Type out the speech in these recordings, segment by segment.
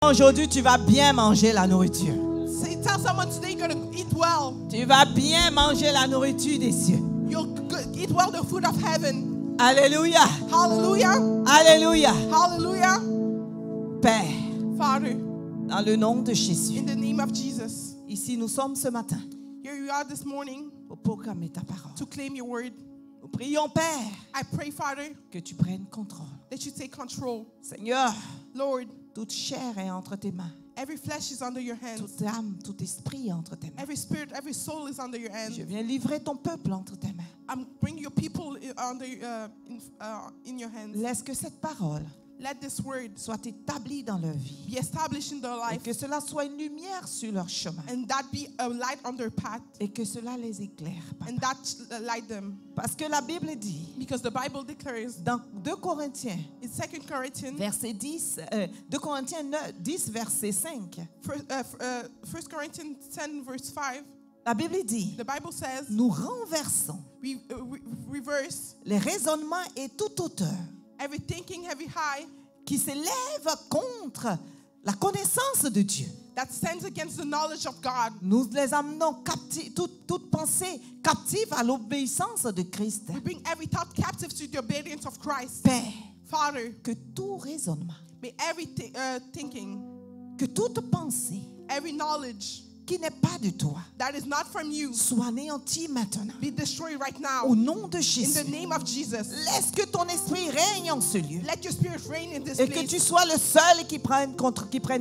Aujourd'hui, tu vas bien manger la nourriture. Say, tell someone today you're going to eat well. Tu vas bien manger la nourriture des cieux. You'll eat well the food of heaven. Alléluia. Hallelujah. Alléluia. Hallelujah. Père, Father, dans le nom de Jésus, in the name of Jesus, ici nous sommes ce matin here you are this morning pour proclamer ta parole. to claim your word. Nous prions, Père, I pray, Father, que tu prennes contrôle. that you take control. Seigneur, Lord, toute chair est entre tes mains. every flesh is under your hands. Toute âme, tout esprit est entre tes mains. Every spirit, every soul is under your hands. Je viens livrer ton peuple entre tes mains. I'm bringing your people under in your hands. Laisse que cette parole Let this word soit établie dans leur vie. be established in their Et life, que cela soit une lumière sur leur chemin. and that be a light on their path, Et que cela les éclaire. Papa. and that light them. Parce que la Bible dit, Because the Bible declares dans 2 Corinthiens, in 2 Corinthians, verset 10, 2 Corinthiens 10, verset 5, 1 Corinthians 10 verse 5, la Bible dit, the Bible says, nous renversons we reverse les raisonnements et toute hauteur every thinking, every high qui s'élève contre la connaissance de Dieu. that stands against the knowledge of God. Nous les amenons toute pensée captive à l'obéissance de Christ. We bring every thought captive to the obedience of Christ. Père, Father, que tout raisonnement, may every thinking, que toute pensée every knowledge qui n'est pas de toi that is not from you soit anéantie maintenant. be destroyed right Au now. nom de In Jésus, the name of Jesus. laisse que ton esprit règne en ce lieu Let your spirit reign in this et que tu place. sois le seul qui prenne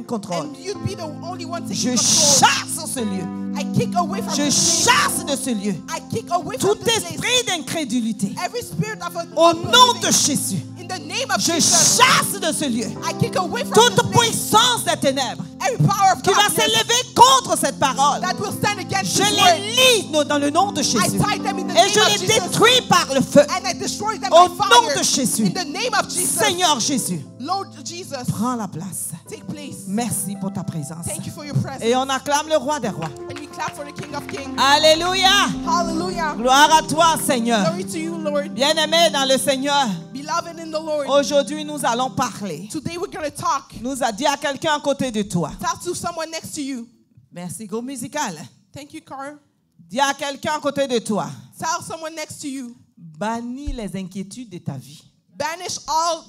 contrôle. And you'd be the only one taking Je control. chasse ce lieu. I kick away from Je this place. chasse de ce lieu I kick away from tout this place. esprit d'incrédulité. Every spirit of Au nom de unbelieving. Jésus, In the name of je Jesus. chasse de ce lieu I kick away from toute this place. puissance des ténèbres Every power of qui va darkness s'élever contre cette parole. that will stand against Je this word. les lis dans le nom de I Jésus tie them in the et name je of les Jesus. détruis par le feu. And I destroy them Au by nom fire. de Jésus. In the name of Jesus. Seigneur Jésus, Lord Jesus, prends la place. take place. Merci pour ta présence. Thank you for your presence. Et on acclame le roi des rois. And we clap for the King of Kings. Alléluia. Hallelujah. Gloire à toi, Seigneur. Glory to you, Lord. Bien-aimé dans le Seigneur, Beloved in the Lord. aujourd'hui nous allons parler. Today we're going to talk. Nous a dit à quelqu'un à côté de toi. Talk to someone next to you. Merci, groupe musical. Thank you, Carl. Dis à quelqu'un à côté de toi. Tell someone next to you. Bannis les inquiétudes de ta vie. Banish all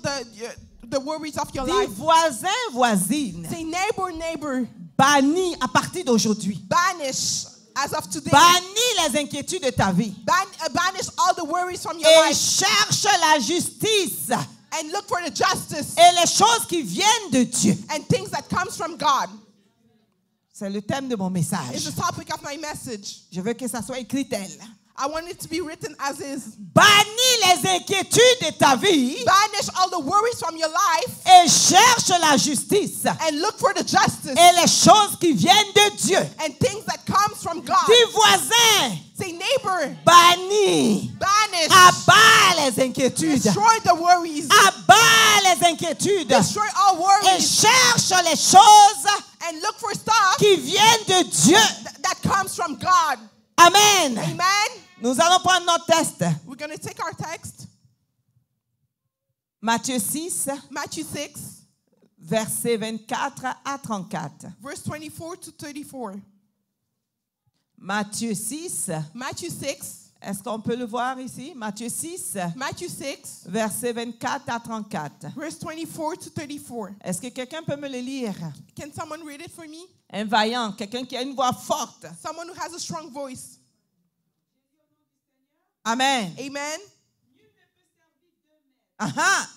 the worries of your Dis life. voisin, voisine. Say neighbor, neighbor. Bannis à partir d'aujourd'hui. Banish as of today. Bannis les inquiétudes de ta vie. Banish all the worries from your Et life. cherche la justice And look for the justice et les choses qui viennent de Dieu. and things that comes from God. C'est le thème de mon It's message. the topic of my message. Je veux que ça soit écrit tel. I want it to be written as is. Bannis les inquiétudes de ta vie Banish all the worries from your life et cherche la justice and look for the justice et les choses qui viennent de Dieu. and things that comes from God. Dis voisin, Say neighbor, bannis, banish, abat les inquiétudes, destroy the worries, abat les inquiétudes destroy all et worries, cherche les choses and look for stuff qui viennent de Dieu. that comes from God. Amen. Amen. Nous allons prendre notre test. We're going to take our text, Matthieu 6, Matthew 6, versets 24 à 34. verse 24 to 34. Matthieu 6, Matthew 6, est-ce qu'on peut le voir ici? Matthieu 6, Matthew 6, versets 24 à 34. verse 24 to 34. Est-ce que quelqu'un peut me le lire? Can someone read it for me? Un vaillant, quelqu'un qui a une voix forte. Someone who has a strong voice. Amen. Amen. Aha.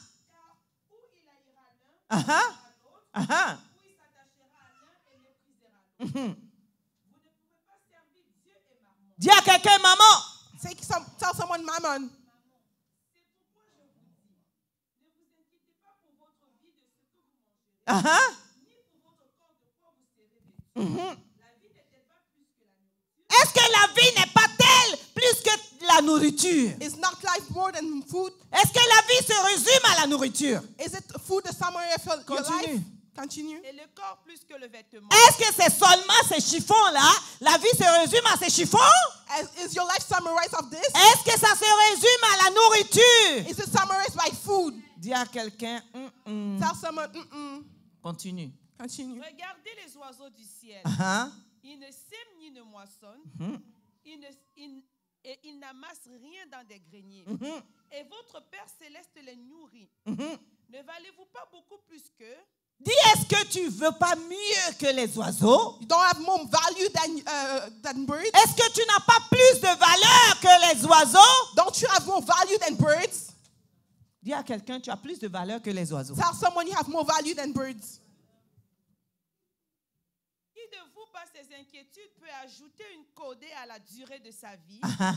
Aha. Aha. Mhm. Dis à quelqu'un, maman. Tell someone, Mammon. Aha. Mhm. Est-ce que la vie n'est pas telle plus que la nourriture? Is not life more than food? Est-ce que la vie se résume à la nourriture? Is it food that somewhere your life? Continue. Continue. Et le corps plus que le vêtement. Est-ce que c'est seulement ces chiffons-là? La vie se résume à ces chiffons? Is your life summarized of this? Est-ce que ça se résume à la nourriture? Is it summarized by food? Dis à quelqu'un, Tell someone, continue. Continue. Regardez les oiseaux du ciel. Uh-huh. Ils ne sèment ni ne moissonnent. Mhm. Et ils n'amassent rien dans des greniers. Mhm. Et votre Père céleste les nourrit. Mhm. Ne valez-vous pas beaucoup plus que... Dis, est-ce que tu veux pas mieux que les oiseaux? You don't have more value than birds? Est-ce que tu n'as pas plus de valeur que les oiseaux? Don't you have more value than birds? Dis à quelqu'un, tu as plus de valeur que les oiseaux. Tell someone you have more value than birds. Qui de vous, par ses inquiétudes, peut ajouter une cordée à la durée de sa vie? Uh-huh.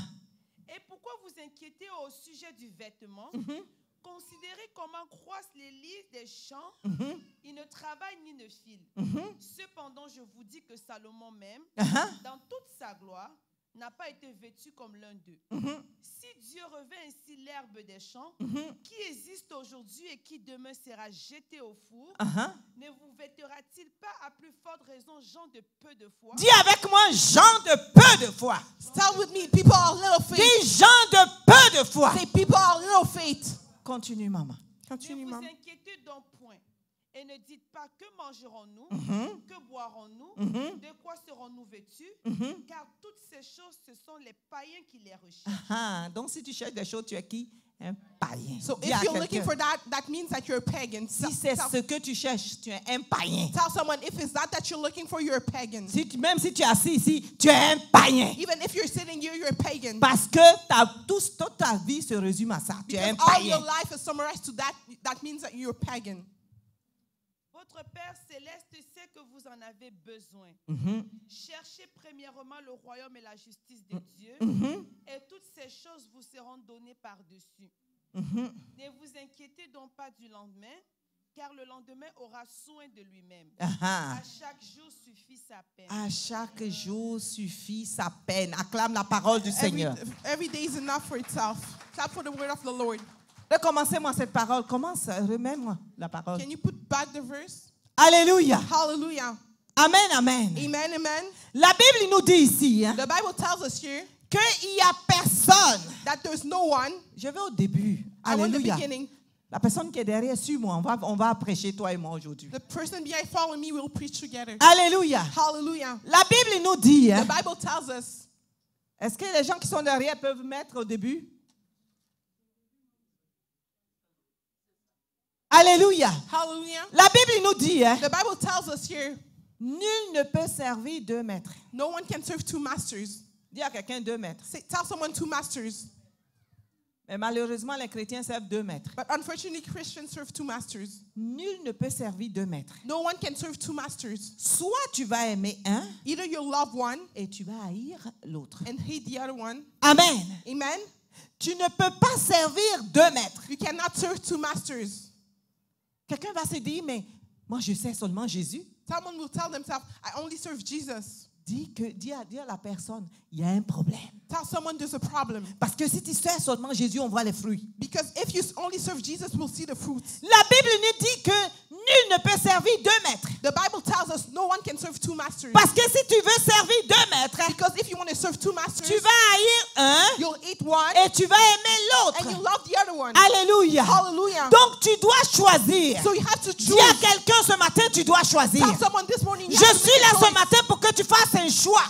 Et pourquoi vous inquiétez au sujet du vêtement? Mhm. Considérez comment croissent les lys des champs. Mhm. Ils ne travaillent ni ne filent. Mhm. Cependant, je vous dis que Salomon même, Uh-huh. dans toute sa gloire, n'a pas été vêtu comme l'un d'eux. Mhm. Si Dieu revêt ainsi l'herbe des champs, Mhm. qui existe aujourd'hui et qui demain sera jeté au four, Uh-huh. ne vous vêtera-t-il pas à plus forte raison, gens de peu de foi? Dis avec moi, gens de peu de foi. Tell with me, people are little faith. Dis gens de peu de foi. Say, people are little faith. Continue, maman. Continue, Ne vous mom. inquiétez donc point. Et ne dites pas que mangerons-nous, Mhm. que boirons-nous, Mhm. de quoi serons-nous vêtus, Mhm. car toutes ces choses, ce sont les païens qui les recherchent. Ah, donc si tu cherches des choses, tu es qui? Un païen. So Dis à if you're looking quelqu'un, for that, that means that you're a pagan. si c'est Tell, ce que tu cherches, tu es un païen. tell someone, if it's that you're looking for, you're a pagan. Même si tu es assis ici, tu es un païen. Even if you're sitting here, you're a pagan. Parce que toute ta vie se résume à ça. Tu es un Because all your païen. life is summarized to that, that means that you're a pagan. Votre Père céleste sait que vous en avez besoin. Mhm. Cherchez premièrement le royaume et la justice de Dieu, Mhm. et toutes ces choses vous seront données par-dessus. Mhm. Ne vous inquiétez donc pas du lendemain, car le lendemain aura soin de lui-même. Ah. À chaque jour suffit sa peine. À chaque jour suffit sa peine. Acclame la parole du Seigneur. Every day is enough for itself. Clap for the word of the Lord. Recommencez-moi cette parole. Commence, remets-moi la parole. Can you put back the verse? Alléluia. Hallelujah. Amen, amen. Amen, amen. La Bible nous dit ici hein, The Bible tells us here qu'il n'y a personne. that there's no one. Je vais au début. I want the Alléluia. beginning. La personne qui est derrière, suis-moi. On va prêcher toi et moi aujourd'hui. The person behind following me will preach together. Alléluia. Hallelujah. La Bible nous dit, The hein, Bible tells us. est-ce que les gens qui sont derrière peuvent mettre au début? Alléluia. Hallelujah. La Bible nous dit, hein, The Bible tells us here, nul ne peut servir 2 maîtres. no one can serve two masters. Dis à quelqu'un 2 maîtres. Tell someone two masters. Mais malheureusement, les chrétiens servent 2 maîtres. But unfortunately, Christians serve two masters. Nul ne peut servir 2 maîtres. No one can serve two masters. Soit tu vas aimer un Either you'll love one et tu vas haïr l'autre. and hate the other one. Amen. Amen. Tu ne peux pas servir 2 maîtres. You cannot serve two masters. Quelqu'un va se dire, mais moi je sers seulement Jésus. Someone will tell themselves, I only serve Jesus. Dis à la personne, il y a un problème. Tell someone there's a problem. Parce que si tu sers seulement Jésus, on voit les fruits. Because if you only serve Jesus, we'll see the fruits. La Bible nous dit que nul ne peut servir 2 maîtres. The Bible tells us no one can serve two masters. Parce que si tu veux servir 2 maîtres, Because if you want to serve two masters, tu vas haïr un you'll hate one et tu vas aimer and you l'autre. love the other one. Alléluia. Hallelujah. Donc tu dois choisir. So you have to Dis à choose. quelqu'un ce matin, tu dois choisir. Tell someone this morning, you Je have to suis make là a ce choice. matin pour que tu fasses un choix.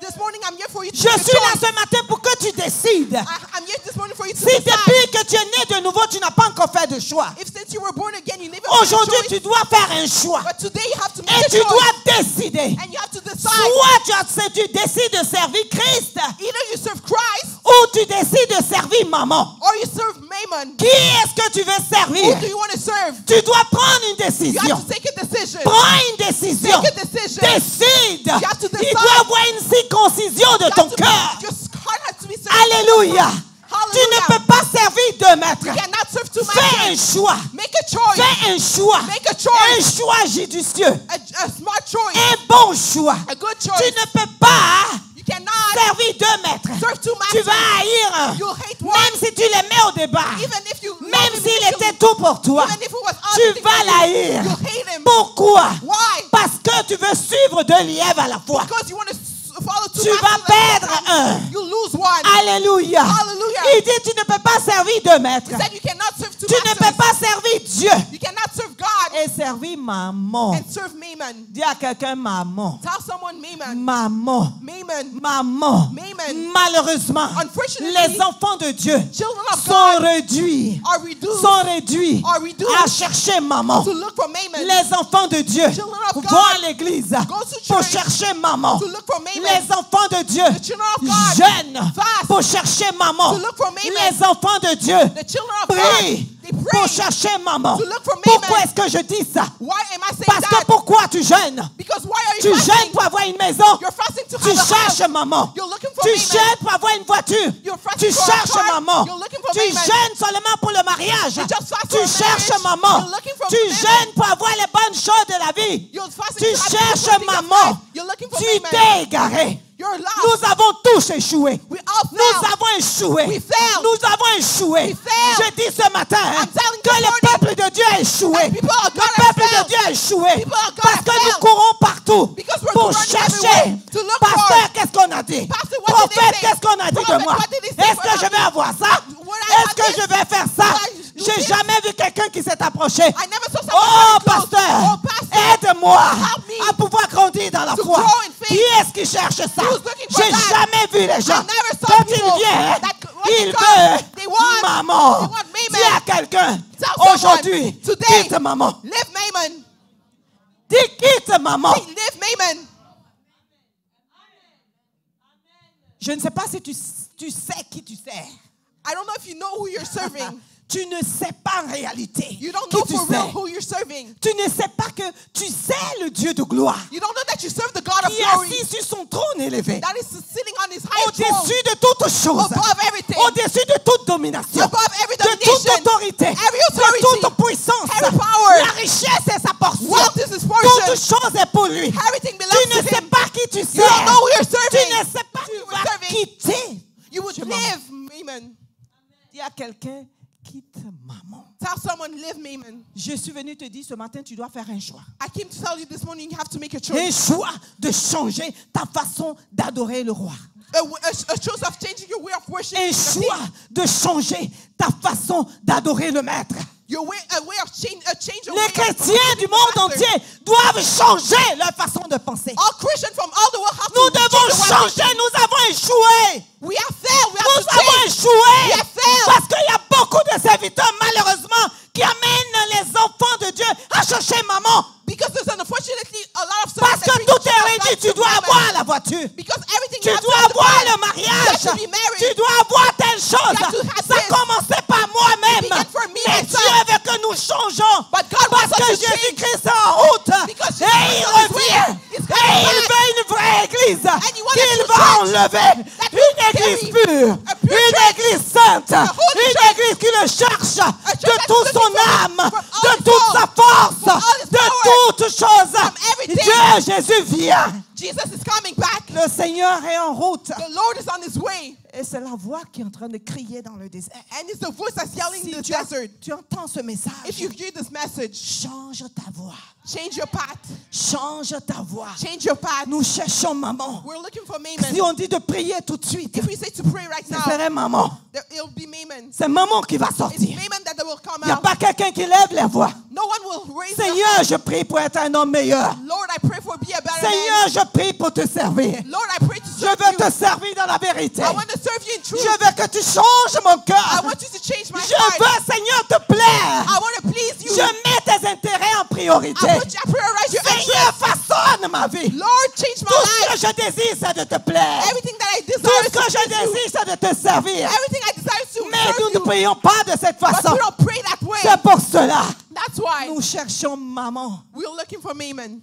This morning I'm here for you to Je make a suis là choice. ce matin pour que tu décides. I'm here this morning for you to Si decide. depuis que tu es né de nouveau, tu n'as pas encore fait de choix, If since you were born again, you never made a aujourd'hui choice, tu dois faire un choix. but today you have to make Et a tu choice. dois décider. And you have to decide. Soit tu décides de servir Christ, Either you serve Christ ou tu décides de servir maman. or you serve Mammon. Qui est-ce que tu veux Who servir? do you want to serve? Tu dois prendre une You décision. have to take a decision. Prends une décision. Take a decision. Décide. have to Il decide. doit y avoir une circoncision de You ton have to be- cœur. Your heart has to be served. Alléluia. Tu ne Hallelujah. peux pas servir 2 maîtres. You cannot serve two Fais un masters. choix. Make a choice. Fais un choix. Make a choice. Un choix judicieux. A smart choice. Un bon choix. A good Tu choice. ne peux pas You cannot servir 2 maîtres. serve two Tu masters. vas haïr un. You'll hate one. Même si tu l'aimais au départ. Even if you love Même him s'il initially, était tout pour toi. even if it was Tu everything vas for you, l'haïr. you'll hate him. Pourquoi? Why? Parce que tu veux suivre 2 lièvres à la fois. Because you want to follow two Tu masters vas at the same perdre time. un. You lose one. Alléluia. Hallelujah. Il dit tu ne peux pas servir 2 maîtres. He said you cannot serve two Tu Tu ne peux pas servir Dieu You cannot serve God et servir maman. and serve Mammon. Dis à quelqu'un maman. Tell someone Mammon. Maman. Mammon. Maman. Mammon. Malheureusement, Unfortunately, les enfants de Dieu children of sont God réduits. are reduced Sont réduits à chercher maman. to look for Mammon. Les enfants de Dieu Children of God vont à l'église go to pour church chercher maman. to look for Mammon. Les enfants de Dieu The children of God jeûnent fast pour chercher maman. to look for Mammon. Les enfants de Dieu The children of God, prient they pour pray. chercher maman. to look for Pourquoi Mammon. est-ce que je dis ça? Why am I saying Parce que that? pourquoi tu jeûnes? Because why are Tu you jeûnes fasting? pour avoir une maison. You're fasting to Tu have a house. cherches maman. You're looking for Tu Mammon. jeûnes pour avoir une voiture. You're fasting Tu for a cherches car. maman. You're looking for Tu Mammon. jeûnes seulement pour le mariage. You just fast Tu for a cherches marriage. maman. You're looking for Tu Mammon. jeûnes pour avoir les bonnes choses de la vie. You're fasting Tu to have cherches the good things of maman. life. You're looking for Tu Mammon. t'es égaré. You're lost. Nous avons tous échoué. We all Nous failed. avons échoué. We failed. Nous avons échoué. We failed. Je dis ce matin I'm telling que this le morning, peuple de Dieu a échoué. and people of God Le have peuple de failed. Dieu a échoué. People of God Parce have que nous failed. courons partout Because we're pour running chercher. everywhere to look Pasteur, for. qu'est-ce qu'on a dit? Pastor, what did Prophète, they say? qu'est-ce qu'on a dit de Prophet, moi? what did he say Est-ce que about je vais me? avoir ça? Would I Est-ce have que this? je vais faire ça? Would I do J'ai this? jamais vu quelqu'un qui s'est approché. I never saw someone Oh, coming close. pasteur, Oh, pastor, aide-moi help me à pouvoir grandir dans la to foi. grow in faith. Qui est-ce qui cherche ça? Who's looking for J'ai that? jamais vu les gens. I never saw Quand il people vient, that when they il come, veut they want- maman. they want Mammon. Dis à quelqu'un, Tell someone, aujourd'hui, today, quitte maman. Live Mammon. Dis quitte maman. Live Mammon. Je ne sais pas si tu sais qui tu sers. I don't know if you know who you're serving. Tu ne sais pas en réalité You don't qui know tu for real sers. who you're serving. Tu ne sais pas que tu sais le Dieu de gloire You don't know that you serve the God of qui est glory assis sur son trône élevé, that is sitting on his high throne au-dessus de toutes choses, above everything, au-dessus de toute domination, above every de toute domination, autorité, every de authority, toute puissance. every power. La richesse est sa portion. Wealth is his Toute portion. chose est pour lui. Everything Tu belongs ne to sais him. pas qui tu You sers. don't know who you're Tu serving. ne sais pas qui You va are serving. quitter. You would Je live Mammon. Dis à quelqu'un, quitte maman. Tell someone, live Mammon. Je suis venu te dire ce matin, tu dois faire un choix. I came to tell you this morning you have to make a Un choice. choix de changer ta façon d'adorer le roi. A choice of changing your way of worship. Un choix de changer ta façon d'adorer le maître. A way of change. A change your Les way of chrétiens worshiping du the monde master. entier doivent changer leur façon de penser. All Christians from all the world have Nous to devons change the way of changer, nous avons échoué. We have failed. We Nous have to avons change. échoué. We have failed. Parce qu'il y a beaucoup de serviteurs, malheureusement, qui amènent les enfants de Dieu à chercher maman. Because there's unfortunately a lot of Parce que tout est réuni, tu dois avoir la voiture. Because everything Tu you have dois to have avoir the le plan. mariage. You have to be married. Tu dois avoir telle chose. You have to have Ça this. commençait par moi-même. It began for me Mais myself. Dieu veut que nous changeons. But God Parce wants que us to change. Jésus-Christ est en route. Because Et Jesus il is on his revient. way. He's Et coming il back. veut une vraie église. he wants Qu'il a true va church enlever. that will Une église carry pure. a pure Une church. église sainte. A holy Une church. église qui le cherche church de that's toute son looking for him âme. from all De his toute soul. sa force. From all his De power. toute chose. From everything. Dieu, Jésus vient. Jesus is coming back. Le Seigneur est en route. The Lord is on his way. Et c'est la voix qui est en train de crier dans le désert. And it's the voice that's yelling Si in the tu, desert. tu entends ce message, If you hear this message, change ta voix. change your path. Change ta voix. Change your path. Nous cherchons maman. We're looking for Si Mammon. on dit de prier tout de suite, If we say to pray right ce now, serait maman. it'll be Mammon. C'est maman qui va It's sortir. Mammon that will come Il n'y a out. pas quelqu'un qui lève la voix. No one will raise their Seigneur, hand. je prie pour être un homme meilleur. Lord, I pray for be a better man. Seigneur, je prie pour te servir. Lord, I pray to Je serve veux you. te servir dans la vérité. I want to serve you in truth. Je veux que tu changes mon I cœur. want you to change my Je heart. veux, Seigneur, te plaire. I want to please you. Je mets tes intérêts en priorité. I prioritize your Seigneur, interests. façonne ma vie. Lord, change my Tout ce life. que je désire, c'est de te plaire. Everything that I Tout desire ce is to que je please you. désire, c'est de te servir. Everything I desire is to Mais serve nous ne you. prions pas de cette But façon. we don't pray that way. C'est pour cela. That's why Nous cherchons maman. we're looking for Mammon.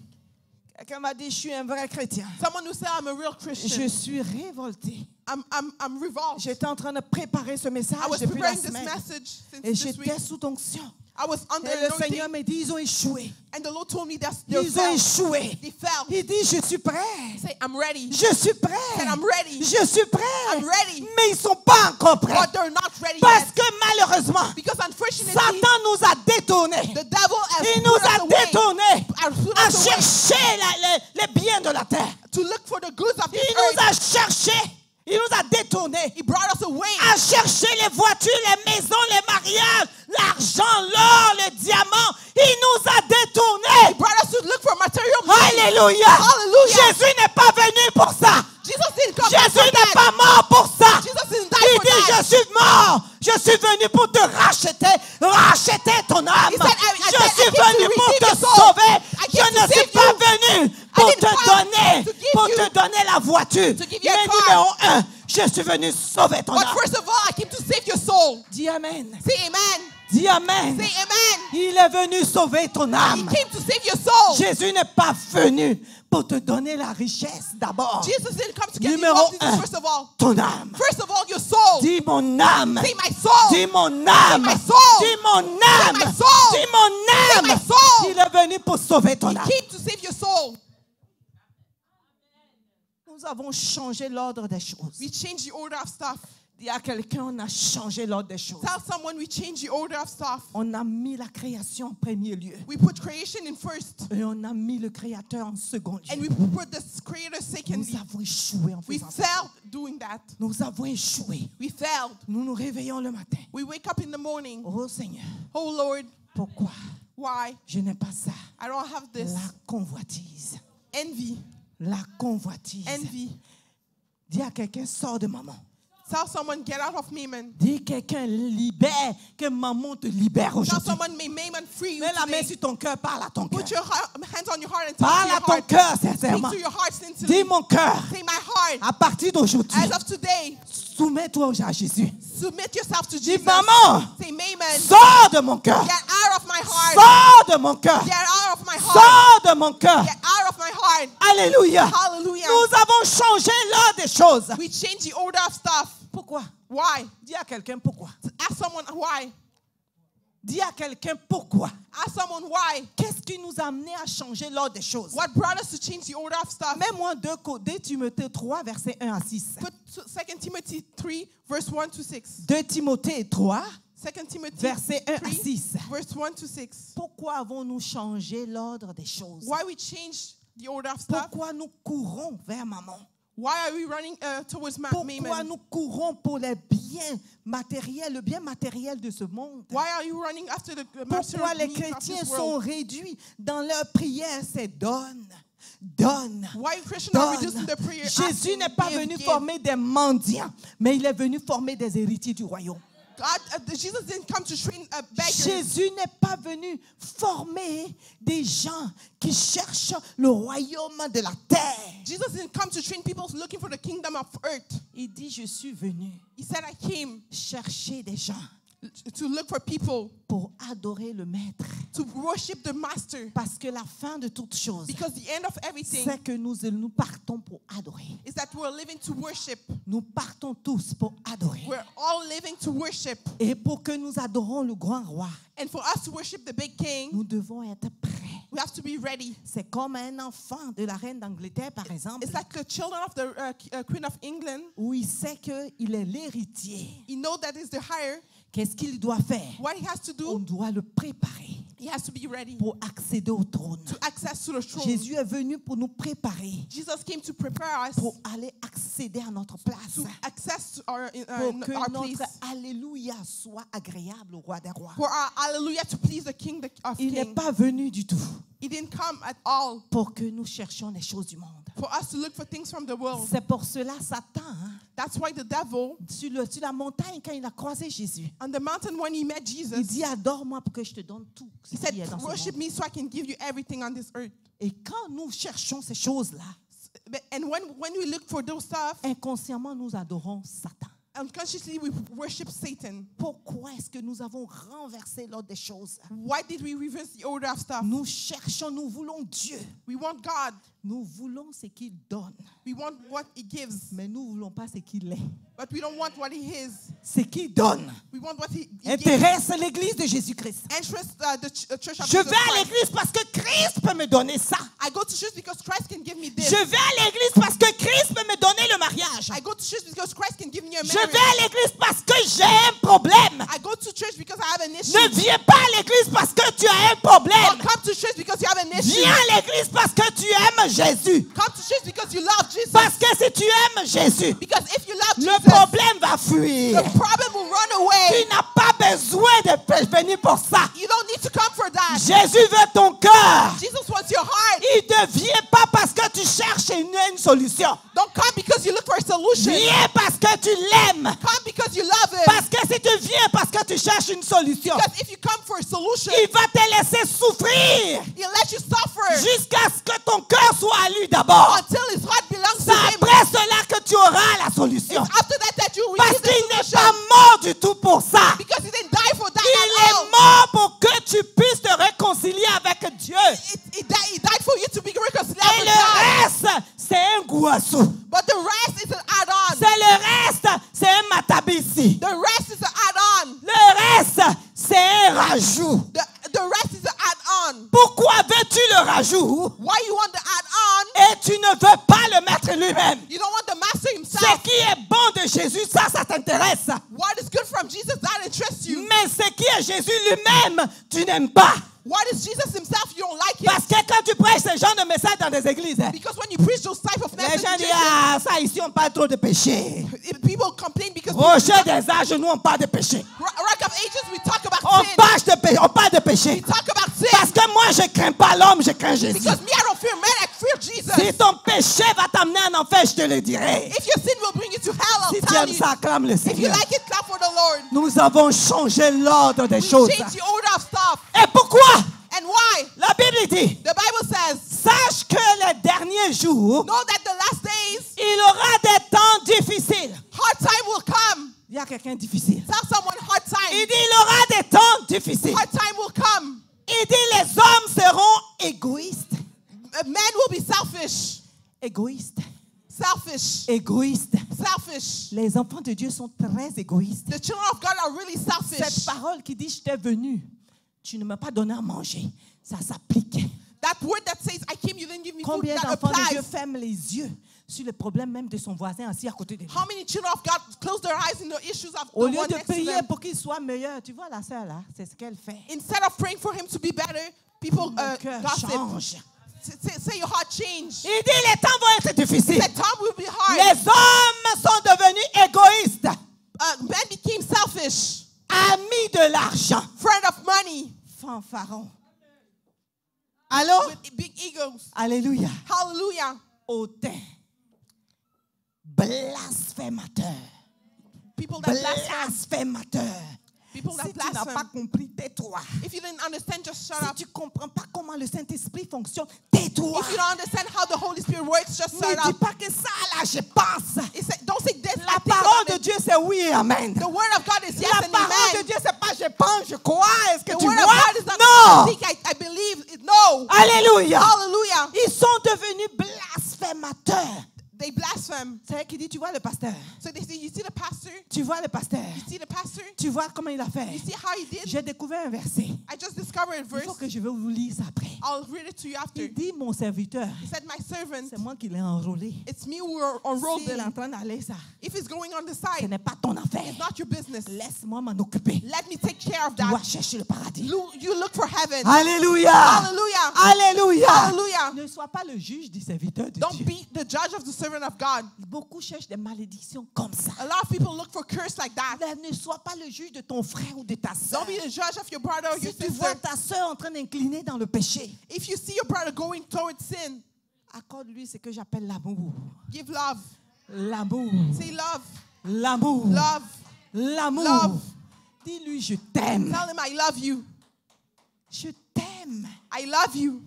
Quelqu'un m'a dit, je suis un vrai chrétien. Someone who said I'm a real Christian. Je suis révolté. I'm revolved. J'étais en train de préparer ce message I was depuis la preparing this semaine. message Et since this week. j'étais sous onction. I was under Et le Seigneur anointing, m'a dit, ils ont échoué. and the Lord told me that they Ils ont fell. échoué. They fell. Il dit, je suis prêt. Say, I'm ready. Je suis prêt. Said, I'm ready. Je suis prêt. I'm ready. Mais ils ne sont pas encore prêts. But they're not ready Parce yet. que malheureusement, Because unfortunately, Satan nous a détournés. the devil has Il put nous us a away, détournés has put à us away chercher les biens de la terre. to look for the goods of Il this nous earth. a cherchés Il nous a détournés. He brought us away. À chercher les voitures, les maisons, les mariages, l'argent, l'or, le diamant. Il nous a He détournés. brought us to look for material money. Alléluia. Hallelujah. Jésus n'est pas venu pour ça. Jesus didn't come Jésus for n'est that. pas mort pour ça. Jesus didn't die Il for dit, that. je suis mort. Je suis venu pour te racheter ton âme. He said, I Je came suis to venu pour redeem te your soul. sauver. I Je came to ne suis save pas you. venu pour didn't te come donner, to give pour you- te donner la voiture. to give you a Mais car. numéro 1, je suis venu sauver ton But âme. first of all, I came to save your soul. Dis amen. Say amen. Dis amen. Say amen. Il est venu sauver ton He âme. came to save your soul. Jésus n'est pas venu pour te donner la richesse d'abord. Jesus didn't come to get you Numéro all things, 1, first of all. ton âme. First of all, your soul. Dis mon âme. Say my soul. Dis mon âme. my soul. Dis mon âme. my soul. Dis mon my âme. soul. Il est venu pour sauver ton He âme. came to save your soul. Nous avons changé l'ordre des choses. We change the order of stuff. Dis à quelqu'un, on a changé l'ordre des choses. Tell someone we change the order of stuff. On a mis la création en premier lieu. We put creation in first. Et on a mis le créateur en second And lieu. we put the creator Nous secondly. avons échoué en We faisant ça. failed doing that. Nous avons échoué. We failed. Nous nous réveillons le matin. We wake up in the morning. Oh Seigneur, Oh Lord, pourquoi why? je n'ai pas ça? I don't have this. La convoitise. Envy. La convoitise. Envy. Dis à quelqu'un, sors de maman. Tell someone, get out of Mammon. Dis quelqu'un, libère, que maman te libère Tell aujourd'hui. someone, may Mammon free you Mets la main today. sur ton cœur, parle à ton cœur. Put your hands on your heart and talk Parle to à your ton heart. cœur, Speak sincèrement. to your heart sincerely. Dis mon cœur, Say, my heart, à partir d'aujourd'hui, as of today, soumets-toi à Jésus. submit yourself to Dis Jesus. maman, Say, Mammon, sors de mon cœur. get out of my heart. Sors de mon cœur. Get out of my heart. Sors de mon cœur. Get out of my heart. Alléluia. Hallelujah. Nous avons changé l'ordre des choses. We change the order of stuff. Pourquoi? Why? Dis à quelqu'un pourquoi. Ask someone why. Dis à quelqu'un pourquoi. Ask someone why. Qu'est-ce qui nous a amené à changer l'ordre des choses? What brought us to change the order of stuff? Mets-moi 2 Timothée 3, versets 1 à 6. Put 2 Timothy 3, verse 1 to 6. 2 Timothée 3, 2 Timothy versets 1 à 3, 6. verse 1 to 6. Pourquoi avons-nous changé l'ordre des choses? Why we changed the order of stuff? Pourquoi nous courons vers maman? Why are we running towards Pourquoi Mammon? nous courons pour les biens matériels, le bien matériel de ce monde? Why are you running after the Pourquoi material les needs of chrétiens this sont world? réduits dans leur prière? C'est donne, donne, Why Christians are donne. reducing their prayer? Jésus asking, n'est pas give, venu give. former des mendiants, mais il est venu former des héritiers du royaume. Jesus didn't come to train beggars. Jésus n'est pas venu former des gens qui cherchent le royaume de la terre. Jesus didn't come to train people looking for the kingdom of earth. Il dit, je suis venu He said, I came chercher des gens to look for people pour adorer le Maître. to worship the master. Parce que la fin de toute chose, Because the end of everything c'est que nous partons pour adorer. is that we're living to worship. Nous partons tous pour adorer. We're all living to worship. Et pour que nous adorons le grand roi, And for us to worship the big king, nous devons être prêts. we have to be ready. C'est comme un enfant de la reine d'Angleterre, par exemple, It's like the children of the Queen of England. où il sait qu'il est l'héritier. He knows that is the hire. Qu'est-ce qu'il doit faire? What he has to On do, doit le préparer he has to be ready pour accéder au trône. to access to the throne. Jésus est venu pour nous préparer, Jesus came to prepare us pour aller accéder à notre place, to access to our pour que place. notre alléluia soit agréable au roi des rois. For our hallelujah to please the King of Il n'est Kings. pas venu du tout He didn't come at all pour que nous cherchions les choses du monde. for us to look for things from the world. C'est pour cela Satan, That's why the devil, sur la montagne, quand il a croisé Jésus, on the mountain when he met il Jesus, dit, adore-moi pour que je te donne tout ce he said, qui est dans ce worship monde. me so I can give you everything on this earth. Et quand nous cherchons ces choses-là, And when we look for those stuff, inconsciemment, nous adorons Satan. unconsciously we worship Satan. Pourquoi est-ce que nous avons renversé l'ordre des choses? Why did we reverse the order of stuff? Nous cherchons, nous voulons Dieu. We want God. Nous voulons ce qu'il donne, We want what he gives. mais nous ne voulons pas ce qu'il est. But we don't want what he is. Ce qu'il donne We want what he gives. intéresse l'église de Jésus-Christ. Interest the church of Je Jesus vais à Christ. l'église parce que Christ peut me donner ça. I go to church because Christ can give me this. Je vais à l'église parce que Christ peut me donner le mariage. I go to church because Christ can give me a Je marriage. vais à l'église parce que j'ai un problème. I go to church because I have an issue. Ne viens pas à l'église parce que tu as un problème. Don't come to church because you have an an issue. Viens à l'église parce que tu aimes Jésus. Come to church because you love Jesus. Parce que si tu aimes Jésus, Because if you love le Jesus, problème va fuir. the problem will run away. Tu n'as pas besoin de venir pour ça. You don't need to come for that. Jésus veut ton cœur. Jesus wants your heart. Il ne vient pas parce que tu cherches une solution. Don't come because you look for a solution. Viens parce que tu l'aimes. Come because you love him. Parce que si tu viens parce que tu cherches une solution, Because if you come for a solution, il va te laisser souffrir he'll let you suffer jusqu'à ce que ton cœur soit à lui d'abord. until his heart belongs C'est to him. après cela que tu auras la solution. It's after that you Parce receive qu'il the n'est solution. pas mort du tout pour ça. Because he didn't die for that Il at all. est mort pour que tu puisses te réconcilier avec Dieu. He died for you to be reconciled Et with le God. reste, c'est un gouassou. But the rest is an add-on. C'est le reste, c'est un matabisi. The rest is an add-on. Le reste, c'est un rajout. The rest is an add-on. Pourquoi veux-tu le rajout Why you want the add-on? et tu ne veux pas le mettre lui-même? You don't want the master Ce himself. qui est bon de Jésus, ça t'intéresse. What is good from Jesus, that interests you. Mais ce qui est Jésus lui-même, tu n'aimes pas. What is Jesus himself? You don't like Parce it. que quand tu prêches ce genre de message dans des églises, Because when you preach those type of les gens messages, disent, ah, ça ici, on parle trop de péché. people complain because Rocher des âges, nous, on parle de péché. Rock of Ages, we talk about On sin. parle de péché. We talk about Parce sin. que moi, je ne crains pas l'homme, je crains Jésus. Because me, I don't fear man, I fear Jesus. Si ton péché va t'amener en enfer, je te le dirai. If your sin will bring you to hell, I'll Si tu tell aimes you. ça, acclame le If you Seigneur. like it, clap for the Lord. Nous avons changé l'ordre des We choses. change the order of stuff. Et pourquoi? And why? La Bible dit, The Bible says, sache que les derniers jours, know that the last days, il aura des temps difficiles. hard time will come. Il y a quelqu'un de difficile. Tell someone hard Il time. dit, il aura des temps difficiles. Hard time will come. Il dit, les hommes seront égoïstes. Men will be selfish. Égoïstes. Selfish. Égoïstes. Selfish. Les enfants de Dieu sont très égoïstes. The children of God are really Cette selfish. parole qui dit, je t'ai venu, tu ne m'as pas donné à manger, ça s'applique. That word that says, I came, you didn't give me food, Combien that d'enfants de Dieu applies. ferment les yeux sur le problème même de son voisin assis à côté de lui? How many children of God close their eyes in the issues of Au the lieu one de next to prier them? pour qu'il soit meilleur, tu vois la sœur là, c'est ce qu'elle fait. Instead of praying for him to be better, people Mon cœur gossip. change. Say your heart change. Il dit les temps vont être difficiles. That time will be hard. Les hommes sont devenus égoïstes, Men became selfish. amis de l'argent, Friend of money. fanfarons. Allô? With big egos. Alléluia. Hallelujah. Hautain, blasphémateur, People that blaspheme. blasphémateur. People Si that tu n'as pas blaspheme. compris, tais-toi. If you didn't understand, just shut Si up. tu ne comprends pas comment le Saint-Esprit fonctionne, tais-toi. If you don't understand how the Holy Spirit works, just Ne shut dis up. pas que ça là, je pense. Don't say this. La I think parole about de it. Dieu, c'est oui et amen. The word of God is yes La and parole de amen. Dieu, c'est pas je pense, je crois. Est-ce que The tu word of vois? God is not Non. I think, I believe. No. Alléluia. Hallelujah. Ils sont devenus blasphémateurs. They blaspheme. C'est elle qui dit, tu vois le pasteur. So they say, you see the pastor? Tu vois le pasteur. You see the pastor? Tu vois comment il a fait. You see how he did? J'ai découvert un verset. I just discovered a Il verse. faut que je vais vous lire ça après. I'll read it to you after. Il dit, mon serviteur, He said, my servant, c'est moi qui l'ai enrôlé. it's me who are enrolled S'il est in. en train d'aller ça, If it's going on the ce side, n'est pas ton affaire. it's not your business. Laisse-moi m'en occuper. Let me take care of Tu dois that. chercher le paradis. You look for heaven. Alléluia. Hallelujah. Alléluia. Hallelujah. Ne sois pas le juge du serviteur de Don't Dieu. be the judge of the servant of God. Beaucoup cherchent des malédictions comme ça. A lot of people look for curse like that. Ne sois pas le juge de ton frère ou de ta soeur. Don't be the judge of your brother or your Si tu vois sister. ta soeur en train d'incliner dans le péché, If you see your brother going towards sin, accorde-lui ce que j'appelle l'amour. give love. L'amour. Say love. L'amour. Love. L'amour. Love. Dis-lui, je t'aime. Tell him I love you. Je t'aime. I love you.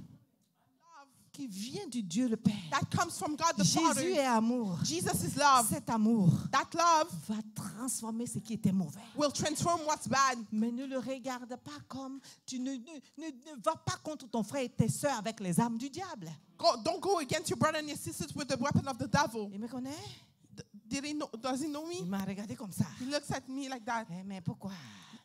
Qui vient du Dieu le Père. That comes from God the Jésus Father. est amour. Jesus is love. Cet amour That love va transformer ce qui était mauvais. will transform what's bad. Mais ne le regarde pas comme tu ne vas pas contre ton frère et tes soeurs avec les armes du diable. Don't go against your brother and your sisters with the weapon of the devil. Il me connaît? Does he know Il me? m'a regardé comme ça. He looks at me like that. Eh, mais pourquoi?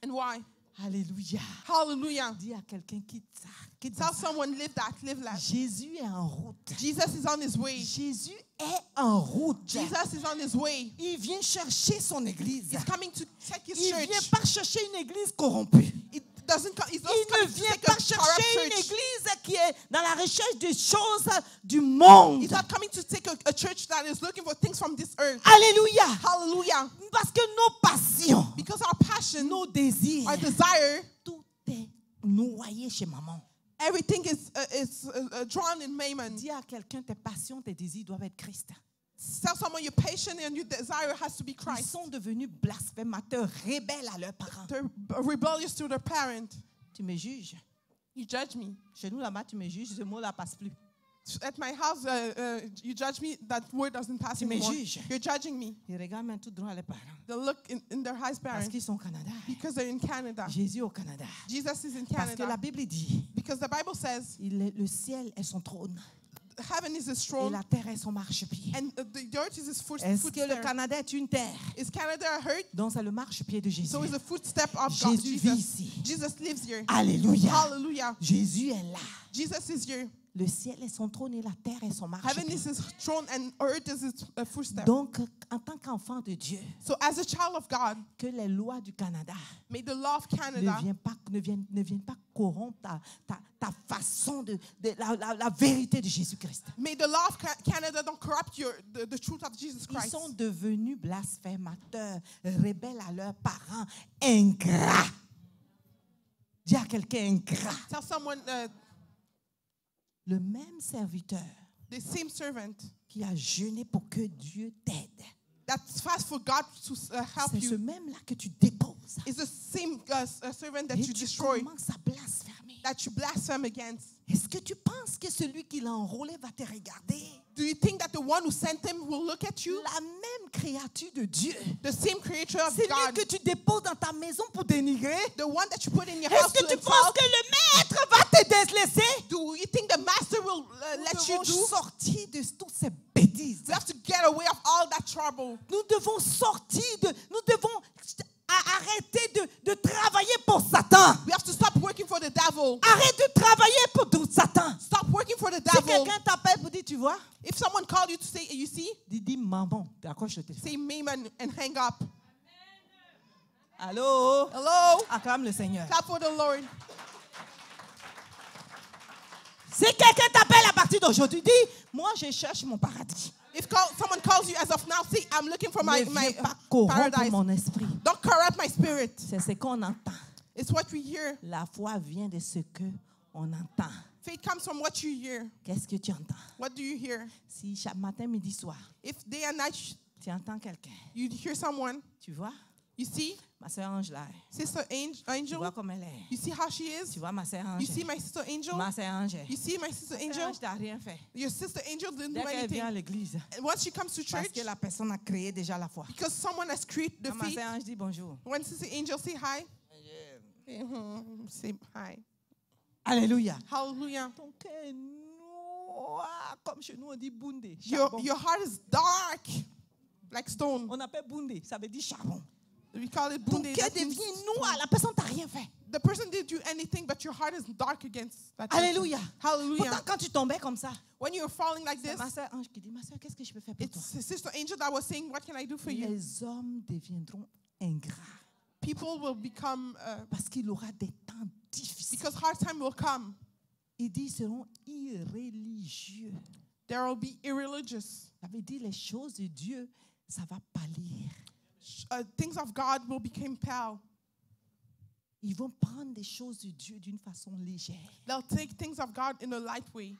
And why? Alléluia. Hallelujah. Dis à quelqu'un qui ça. Qui dit Tell ça. someone live that, live that. Jésus est en route. Jesus is on his way. Jésus est en route. Jesus is on his way. Il vient chercher son église. He's coming to check his Il ne vient church. pas chercher une église corrompue. He's not Il ne coming to vient take pas a chercher corrupt une church. église qui est dans la recherche des choses du monde. He's not coming to take a church that is looking for things from this earth. Alléluia. Hallelujah. Parce que nos passions, Because our passion, nos désirs, our desire, tout est noyé chez maman. everything is drawn in Mammon. Dis à quelqu'un, tes passions, tes désirs doivent être Christ. Tell someone your passion and your desire has to be Ils Christ. sont devenus blasphémateurs, rebelles à leurs parents. They're rebellious to their parent. Tu me juges. You judge me. Chez nous, là-bas, tu me juges, ce mot-là passe plus. At my house, you judge me. That word doesn't pass Tu me anymore. juges. You're judging me. Ils regardent même tout droit les parents. They look in their eyes, Parce parents, qu'ils sont au Canada. because they're in Canada. Jésus au Canada. Jesus is in Parce que la Canada. Bible dit, Because the Bible says le ciel est son trône heaven is his et throne la terre est son marchepied. and the earth is his Est-ce que le footstep. Canada est une terre? Is Canada a hurt? Donc c'est le marchepied de Jésus. So is the footstep of God. Jésus vit Jesus. ici. Jesus lives here. Alléluia. Hallelujah. Jésus est là. Jesus is here. Le ciel est son trône et la terre est son Heaven is marchepied. his throne and earth is his footstep. Donc, en tant qu'enfant de Dieu, So as a child of God, que les lois du Canada may the law of ne Canada viennent pas corrompre ta façon la vérité de Jésus-Christ. may the law of Canada don't corrupt the truth of Jesus Ils Christ. sont devenus blasphémateurs, rebelles à leurs parents, ingrats. Dis à quelqu'un ingrat. Tell someone Le même serviteur the same servant qui a jeûné pour que Dieu t'aide, that's fast for God to help c'est ce you même-là que tu déposes. is the same servant that Et you tu destroy, commences à blasphémer. that you blaspheme against. Est-ce que tu penses que celui qui l'a enrôlé va te regarder? Do you think that the one who sent him will look at you? La même créature de Dieu. The same creature of C'est lui God, que tu déposes dans ta maison pour dénigrer. the one that you put in your house Est-ce que to tu penses insult. que le maître va te délaisser? Do you think the master will Nous let you devons do? sortir de toutes ces bêtises. We have to get away of all that trouble. Nous devons sortir nous devons arrêter de travailler pour Satan. We have to stop working for the devil. Arrête de travailler pour Satan. Stop working for the Si devil. quelqu'un t'appelle pour dire, tu vois, If someone called you to say, you see, dis maman, accroche le téléphone. say Mammon and hang up. Allô? Hello? Acclame le Seigneur. Clap for the Lord. Si quelqu'un t'appelle à partir d'aujourd'hui, dis, moi je cherche mon paradis. If someone calls you as of now, say, I'm looking for my Ne viens pas paradise. corrompre mon esprit. Don't corrupt my spirit. C'est ce qu'on entend. It's what we hear. La foi vient de ce que on entend. Faith comes from what you hear. Qu'est-ce que tu entends? What do you hear? Si chaque matin, midi, soir, If day and night tu entends quelqu'un, you hear someone, tu vois, you see ma soeur Ange là, Sister tu Angel, vois comme elle est. you see how she Tu is? vois ma soeur You Ange. see my sister Angel? Ma soeur Ange. You see my sister Ma sœur Angel? Ange t'a rien fait. Your sister Angel didn't Dès do qu'elle vient à anything. l'église, And once she comes to parce church, que la personne a créé déjà la foi. because someone has created the Quand ma faith, soeur Ange dit bonjour. when Sister Angel say hi, say hi. Alléluia. Hallelujah. Ton cœur est noir, comme chez nous on dit boundé. Your Charbon. heart is dark, like stone. On appelle boundé, ça veut dire charbon. We call it Ton bunde. cœur That means devient noir, la personne t'a rien fait. the person didn't do anything, but your heart is dark against that person. Alléluia. Hallelujah. Pourtant, quand tu tombais comme ça, When you're falling like c'est this, ma soeur Ange qui dit, ma soeur, qu'est-ce que je peux faire pour toi? it's Sister Angel that was saying, what can I do for you? Les hommes deviendront ingrats People will become, parce qu'il aura des temps difficiles. because hard time will come. Il dit, ils seront irréligieux. There will be irreligious. Ça veut dire les choses de Dieu, ça va pâlir. Things of God will become pale. Ils vont prendre des choses de Dieu d'une façon légère. They'll take things of God in a light way.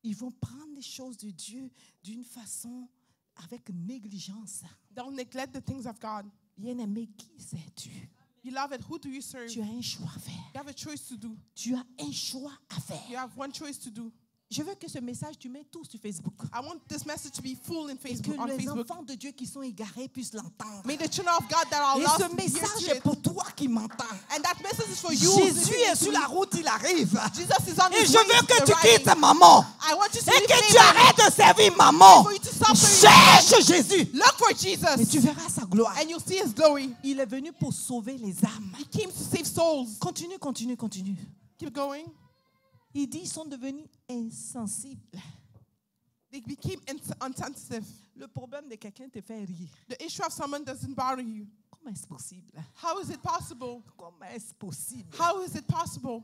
Ils vont prendre des choses de Dieu d'une façon avec négligence. They'll neglect the things of God. Bien-aimé, qui sais-tu? Beloved, who do you serve? Tu as un choix à faire. You have a choice to do. Tu as un choix à faire. You have one choice to do. Je veux que ce message, tu mets tout sur Facebook. I want this message to be full in Et que Facebook, on les Facebook. enfants de Dieu qui sont égarés puissent l'entendre. May the children of God that are Et lost ce hear message to est it. pour toi qui m'entends. And that message is for you. Jésus est sur la route, il arrive. Jesus is on Et his je way. veux que He's tu arriving. quittes maman. I want you to Et leave que tu Mammon. arrêtes de servir maman. For you to stop serving Cherche Jésus. Look for Et Jesus. tu verras sa gloire. And you'll see his glory. Il est venu pour sauver les âmes. He came to save souls. Continue, continue, continue. Keep going. Il dit, ils sont devenus insensibles. They became insensitive. Le problème de quelqu'un te fait rire. The issue of someone doesn't bother you. Comment est-ce possible? How is it possible? Comment est-ce possible? How is it possible?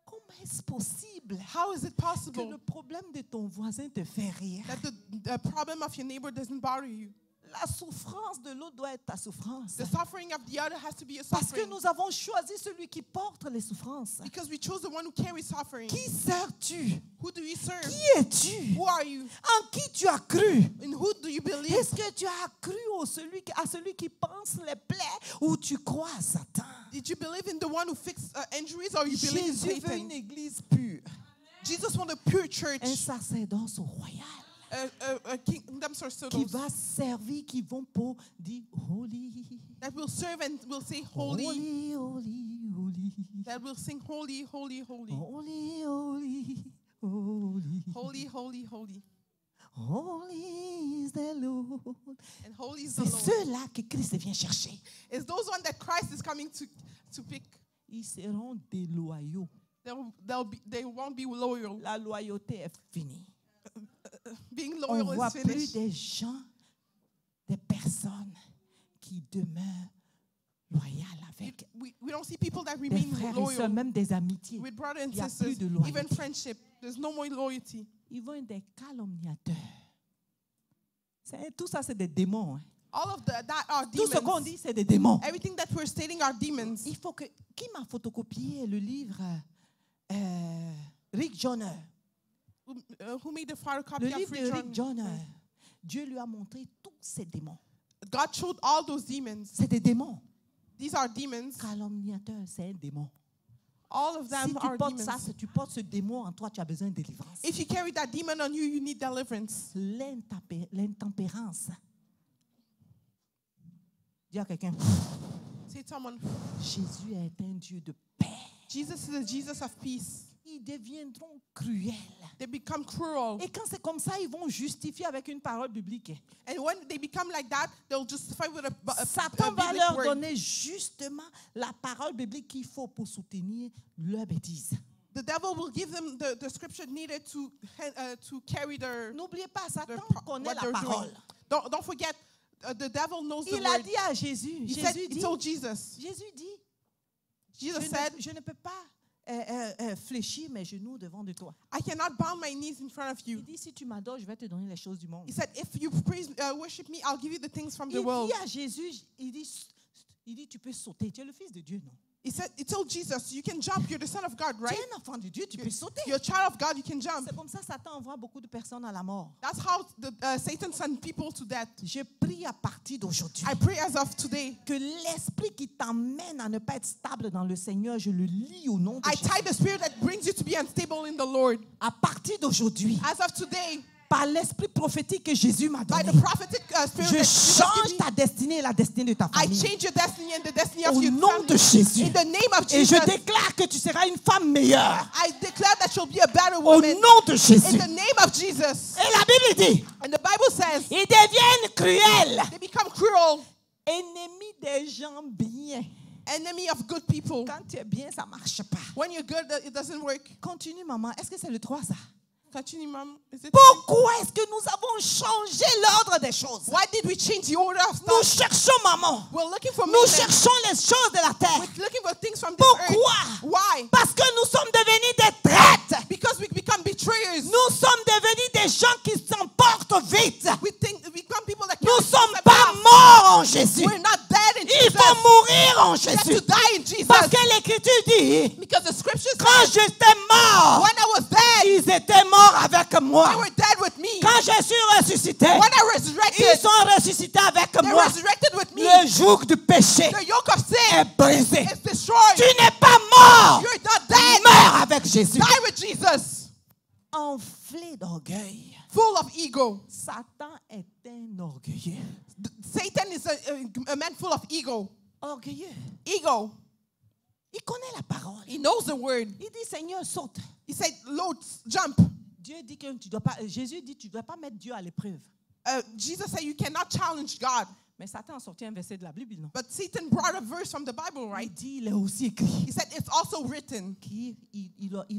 Comment est-ce possible How is it que possible le problème de ton voisin te fait rire? that the problem of your neighbor doesn't bother you? La souffrance de l'autre doit être ta souffrance. The suffering of the other has to be a Parce que suffering. nous avons choisi celui qui porte les souffrances. Because we chose the one who carries suffering. Qui sers-tu? Who do you serve? Qui es-tu? Who are you? En qui tu as cru? In who do you believe? Est-ce que tu as cru à celui qui pense les plaies ou tu crois à Satan? Did you believe in the one who fixed injuries, or you believe in Jésus veut une Satan? église pure, Jesus wants a pure church, un sacerdoce royal a kingdom qui sacerdoce va servir, qui vont pour dire holy, that will serve and will say holy, holy, holy, holy, that will sing holy, holy, holy, holy, holy, holy, holy, holy, holy, holy is the Lord. and holy is the C'est Lord. ceux-là que Christ vient chercher. It's those ones that Christ is coming to pick. Ils seront déloyaux. They won't be loyal. La loyauté est finie. Being On ne loyal voit is plus finished. des gens, des personnes qui demeurent loyales avec We don't see people that des remain frères et sœurs, loyal même des amitiés. with brothers and Il y a sisters, plus de loyauté. even friendship. There's no more loyalty. Ils vont être des calomniateurs. Tout ça, c'est des démons. Hein. All of that are Tout ce qu'on demons. dit, c'est des démons. Everything that we're stating are demons. Il faut que... Qui m'a photocopié le livre Rick Joyner? Who made the Le photocopy of livre Rick de Rick Joyner? Joyner. Dieu lui a montré tous ces démons. God showed all those demons. C'est des démons. These are demons. Calomniateur, c'est un démon. All of Si them tu are portes demons. ça, si tu portes ce démon en toi, tu as besoin de délivrance. If you carry that demon on you, you need deliverance. L'intempérance. Dis à quelqu'un, Say to someone, Jésus est un Dieu de paix. Jesus is a Jesus of peace. Ils deviendront cruels. They become cruel. Et quand c'est comme ça, ils vont justifier avec une parole biblique. And when they become like that, they'll justify with a Satan va biblic leur word. donner justement la parole biblique qu'il faut pour soutenir leur bêtise. The devil will give them the scripture needed to carry their N'oubliez pas, Satan connaît what la they're parole. doing. Don't forget, the devil knows the Il a word. dit à Jésus, He told Jesus. Jésus dit, Jesus said, je ne peux pas fléchir mes genoux devant de toi. I cannot bow my knees in front of Il you. dit, si tu m'adores, je vais te donner les choses du monde. He said, if you worship me, I'll give you the things from the Il world. dit à Jésus, il dit, tu peux sauter, tu es le fils de Dieu, non? He told Jesus, you can jump. You're the son of God, Tu right? es un enfant de Dieu, tu peux sauter. You're a child of God. You can jump. C'est comme ça Satan envoie beaucoup de personnes à la mort. That's how Satan sent people to death. Je prie à partir d'aujourd'hui I pray as of today. que l'esprit qui t'emmène à ne pas être stable dans le Seigneur, je le lis au nom de I Jésus. tie the spirit that brings you to be unstable in the Lord. À partir d'aujourd'hui, As of today, par l'esprit prophétique que Jésus m'a by donné, the prophetic spirit je that Jesus change gave me, ta destinée et la destinée de ta I famille. change your destiny and the destiny of Au your nom de family. Jésus. In the name of Et je Jesus, déclare que tu seras une femme meilleure. I declare that you'll be a better Au woman. nom de In Jésus. the name of Jesus. Et la Bible dit, And the Bible says, ils deviennent cruels. they become cruel, Ennemis des gens bien. enemy of good people. Quand tu es bien, ça ne marche pas. When you're good, it doesn't work. Continue, maman. Est-ce que c'est le 3, ça? Continue, Mom. Is it? Pourquoi est-ce que nous avons changé l'ordre des choses? Why did we change the order of Nous stuff? cherchons, maman. We're looking for Nous movement. cherchons les choses de la terre. We're looking for things from this Pourquoi? earth. Why? Parce que nous sommes devenus des traites. Because we become betrayers. Nous sommes devenus des gens qui s'emportent vite. We become people that Nous can't ne sommes accept pas us. morts en Jésus. We're not dead in Il Jesus. faut mourir en We have Jésus. to die in Jesus. Parce que l'Écriture dit, Because the scripture quand says, j'étais mort, when I was dead, ils étaient morts avec moi. they were dead with me. Quand je suis ressuscité, When I ils resurrected, sont ressuscités avec they moi. resurrected with me. Le joug du péché The yoke of est sin brisé. is destroyed. Tu n'es pas mort. You're not dead. Meurs avec Jésus. Die with Jesus. Enflé d'orgueil. Full of ego. Satan est un orgueilleux. Satan is a man full of ego. Orgueilleux. Ego. Il connaît la parole. He knows the word. Il dit, Seigneur, saute. He said, Lord, jump. Dieu dit que tu dois pas, Jésus dit, tu ne dois pas mettre Dieu à l'épreuve. Jesus said, you cannot challenge God. Mais Satan a sorti un verset de la Bible, non? But Satan brought a verse from the Bible, Il right? dit, il est aussi écrit He said it's also written. qu'il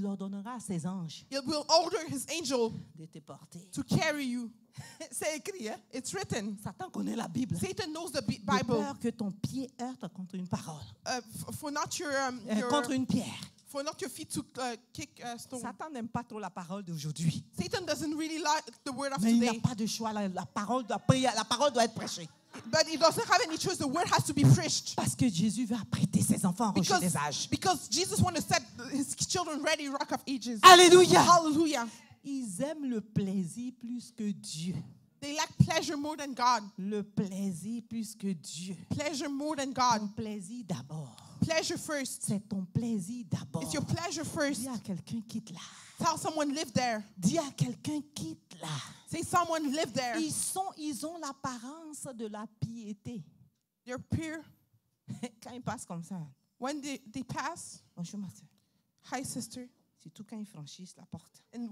ordonnera à ses anges He will order his angel de te porter. to carry you. C'est écrit, hein? It's written. Satan connaît la Bible. Satan knows the De Bible. peur que ton pied heurte contre une parole, For not your, contre une pierre. for not your feet to kick a stone. Satan n'aime pas trop la parole d'aujourd'hui. Satan doesn't really like the word of Mais il n'a today. pas de choix. La parole doit être prêchée. But he doesn't have any choice. The word has to be preached. Parce que Jésus veut apprêter ses enfants au rocher des âges. Because Jesus wants to set his children ready, rock of ages. Alléluia. Hallelujah. Ils aiment le plaisir plus que Dieu. They like pleasure more than God. Le plaisir plus que Dieu. Pleasure more than Ton God. plaisir d'abord. Pleasure first. C'est ton plaisir d'abord. It's your pleasure first. Dis à quelqu'un quitte là. Tell someone live there. Dis à quelqu'un quitte là. Say someone live there. Ils ont l'apparence de la piété. They're pure. Quand ils passent comme ça. When they pass, Bonjour ma soeur. hi sister. Surtout quand ils franchissent la porte. And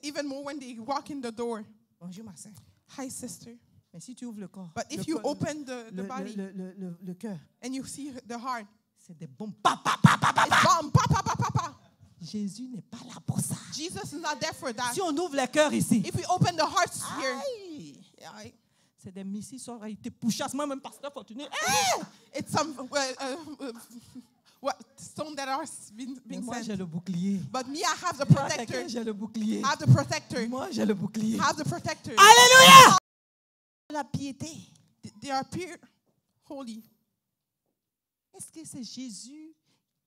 even more when they walk in the door. Bonjour ma soeur. Hi sister. Mais si tu ouvres le corps, But le if you corps, open the body le cœur, and you see the heart, c'est des bombes. Pa, pa, pa, pa, pa, it's pa. bomb, pa, pa, pa, pa, pa. Jésus n'est pas là pour ça. Jesus is not there for that. Si on ouvre le cœur ici, If we open the hearts here, aïe, yeah, c'est des missiles sur la été pouchasse. Moi-même, pasteur, continue. it's some what stone that are Mais being moi, sent. j'ai le bouclier. But me, I have the Dis à protector. quelqu'un, j'ai le bouclier. Have the protector. Moi, j'ai le bouclier. Have the protector. Alléluia! La piété. They are pure, holy. Est-ce que c'est Jésus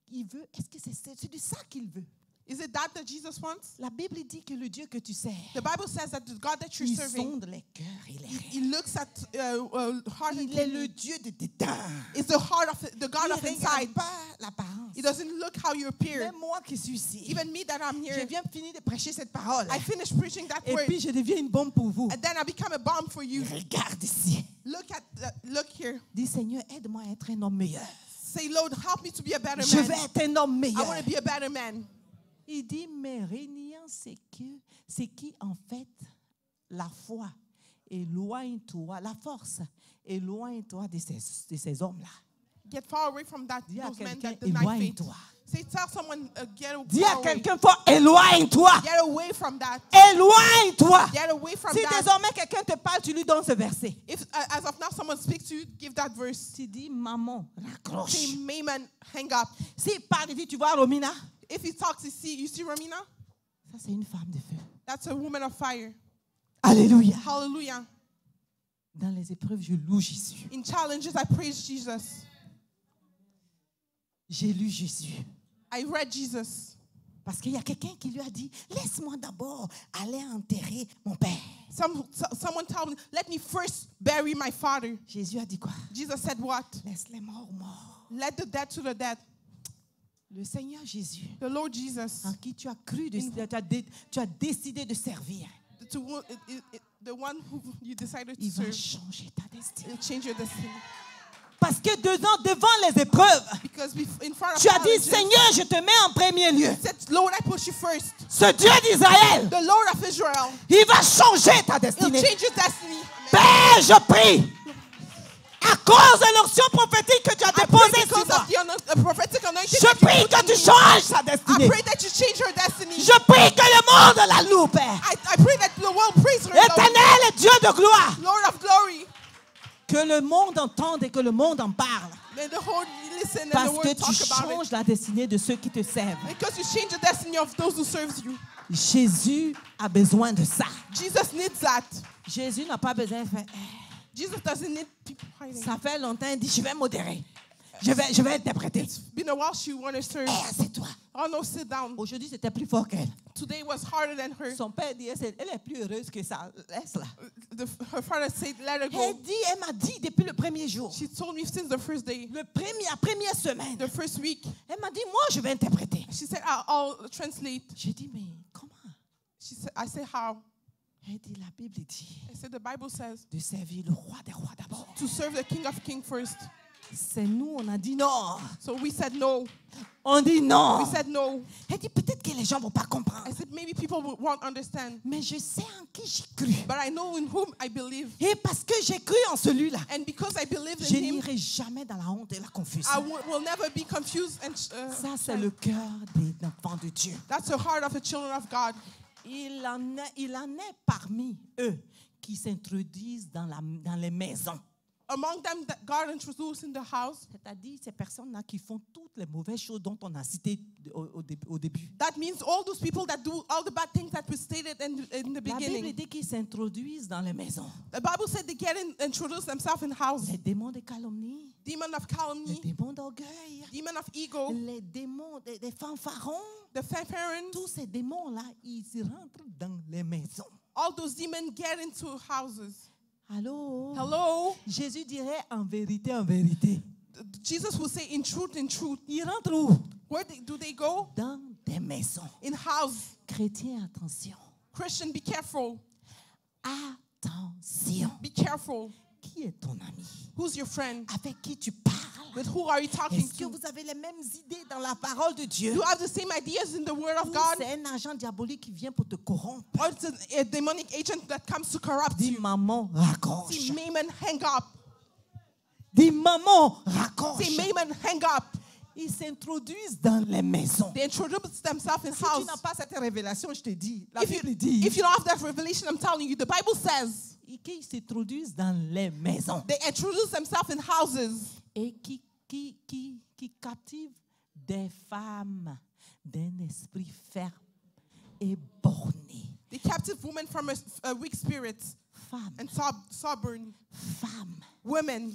qui veut? Est-ce que c'est de ça qu'il veut? Is it that Jesus wants? La Bible dit que le Dieu que tu sers, The Bible says that the God that you're il serving, sonde les cœurs et les reins. He looks at heart and Il est le kidney. Dieu de dedans. It's the heart of the God Il of ne inside. regarde pas l'apparence. It doesn't look how you appear. Même moi qui suis ici, Even me that I'm je here, viens finir de prêcher cette parole. I finish preaching that Et word, puis je deviens une bombe pour vous. and then I become a bomb for you. Regarde ici. Look here. Dis Seigneur, aide-moi à être un homme meilleur. Say, Lord, help me to be a better Je man. vais être un homme I meilleur. want to be a better man. Il dit, mais régnant, c'est qui en fait la foi. Éloigne-toi, la force. Éloigne-toi de ces hommes-là. Get far away from Dis à those men quelqu'un, that deny faith. éloigne-toi. Say, tell someone, Dis à away. quelqu'un fort, éloigne-toi. Get away from that. Éloigne-toi. Get away from Si that. désormais quelqu'un te parle, tu lui donnes ce verset. If, as of now, someone speaks to you, give that verse. Tu dis, maman, raccroche. Say, Mayman, hang up. S'il parle, il dit, tu vois Romina? If he talks, you see Romina? Ça, c'est une femme de feu. That's a woman of fire. Alléluia. Hallelujah. Dans les épreuves, je loue Jésus. In challenges, I praise Jesus. J'ai lu Jésus. I read Jesus. Parce qu'il y a quelqu'un qui lui a dit, laisse-moi d'abord aller enterrer mon père. Someone told me, let me first bury my father. Jésus a dit quoi? Jesus said what? Laisse les morts morts. Let the dead to the dead. Le Seigneur Jésus, The Lord Jesus, en qui tu as cru, tu as décidé de servir, the one who you decided to il va serve, changer ta destinée. will change your destiny. Parce que devant les épreuves, Because in front of tu as dit, challenges, Seigneur, je te mets en premier lieu. said, Lord, I put you first. Ce Dieu d'Israël, The Lord of Israel, il va changer ta He'll destinée. change your destiny. Père, je prie, à cause de l'onction prophétique que tu as I pray déposée sur because moi, of the prophetic anointing je that you prie put que in tu me. changes ta I destinée. pray that you change her destiny. Je prie que le monde la loue, Père. I pray that the world praise her, Lord. Éternel et Dieu de gloire. Lord of glory. Que le monde entende et que le monde en parle. May the whole listen and Parce the que world tu talk about it. changes la destinée de ceux qui te servent. Because you change the destiny of those who serves you. Jésus a besoin de ça. Jesus needs that. Jésus n'a pas besoin de faire. Jesus doesn't need people hiding. Ça fait longtemps, il dit, je vais modérer. Je vais interpréter. It's been a while she wanted to serve. C'est toi. Oh no, sit down. Aujourd'hui, c'était plus fort qu'elle. Today was harder than her. Son père dit, elle est plus heureuse que ça. Laisse-la. Her father said, let her go. Elle m'a dit depuis le premier jour, She told me since the first day, la première semaine, the first week. elle m'a dit, moi, je vais interpréter. She said, I'll translate. J'ai dit, mais comment? I said, how? Elle dit, la Bible dit, I said, the Bible says de servir le roi des rois d'abord. to serve the King of Kings first. C'est nous, on a dit non. So we said no. On dit non. We said no. Elle dit peut-être que les gens ne vont pas comprendre. I said maybe people won't understand. Mais je sais en qui j'ai cru. But I know in whom I believe. Et parce que j'ai cru en celui-là, And because I believe je in him, n'irai jamais dans la honte et la confusion. I will never be confused. And Ça, c'est le cœur des enfants de Dieu. that's the heart of the children of God. Il en est parmi eux qui s'introduisent dans les maisons. Among them that God introduced in the house. C'est-à-dire ces personnes-là qui font toutes les mauvaises choses dont on a cité au début. That means all those people that do all the bad things that we stated in the La Bible beginning. dit qu'ils s'introduisent dans les maisons. The Bible said they introduce themselves in house. Les démons de calomnie, Demon of les calumny, démons d'orgueil, demon of ego, les démons des fanfarons. the fanfarons. Tous ces démons-là, ils rentrent dans les maisons. All those demons get into houses. Allô? Hello? Jésus dirait en vérité, en vérité. Jesus will say in truth, Ils rentrent où? Where do they go? Dans des maisons. In house. Chrétiens, attention. Christian, be careful. Attention. Be careful. Qui est ton ami? Who's your friend? Avec qui tu parles? With who are you talking Est-ce que to? vous avez les mêmes idées dans la parole de Dieu? You have the same ideas in the word of Ou God? c'est un agent diabolique qui vient pour te corrompre? Or it's a demonic agent that comes to corrupt Dis you? maman, raccroche. See, Mammon, hang up. Dis maman, See, raccroche. Mammon, hang up. Ils s'introduisent dans les maisons. They introduce themselves in Si tu house. n'as pas cette révélation, je te dis, la If Bible dit you don't have that revelation, I'm telling you, the Bible says qu'ils s'introduisent dans les maisons they introduce themselves in houses et qui captivent des femmes d'un esprit ferme et borné. the captive woman from a weak spirit Femmes, and stubborn femmes, women.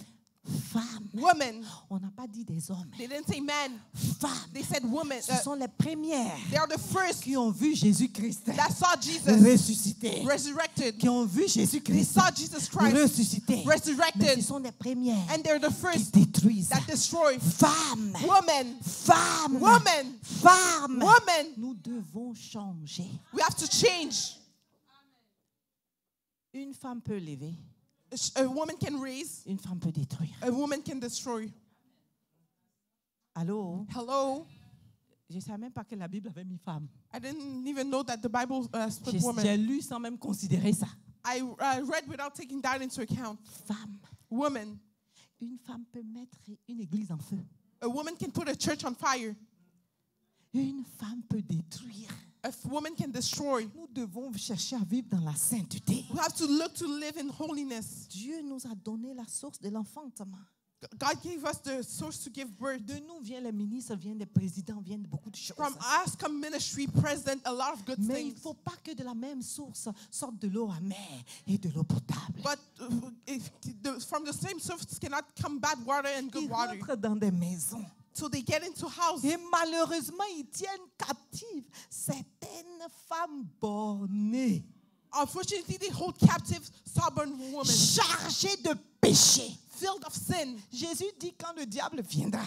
femmes. Women. On n'a pas dit des hommes. They didn't say men. Femmes. They said women. Ce sont les premières They are the first qui ont vu Jésus-Christ that saw Jesus ressuscité. resurrected. Qui ont vu They Jésus-Christ saw Jesus Christ ressuscité. Mais resurrected. ce sont les premières And they're the qui first détruisent. that destroy. Femmes, Women. femmes, Women. femmes. Women. Nous devons changer. We have to change. Une femme peut lever, A woman can raise. une femme peut détruire. A woman can destroy. Allô? Hello? Je ne savais même pas que la Bible avait mis femme. I didn't even know that the Bible put J'ai woman. lu sans même considérer ça. I read without taking that into account. Femme. Woman. Une femme peut mettre une église en feu. A woman can put a church on fire. Une femme peut détruire. A woman can destroy. Nous devons chercher à vivre dans la sainteté. We have to look to live in holiness. Dieu nous a donné la source de l'enfantement. God gave us the source to give birth. De nous viennent les ministres, viennent les présidents, viennent de beaucoup de choses. From us come ministry, president, a lot of good Mais il ne things. faut pas que de la même source sorte de l'eau amère et de l'eau potable. But from the same source cannot come bad water and good Ils water. rentrent dans des maisons. So they get into houses. Et malheureusement, ils tiennent captives certaines femmes bornées, Unfortunately, they hold captive stubborn women chargées de péché. filled of sin. Jésus dit quand le diable viendra,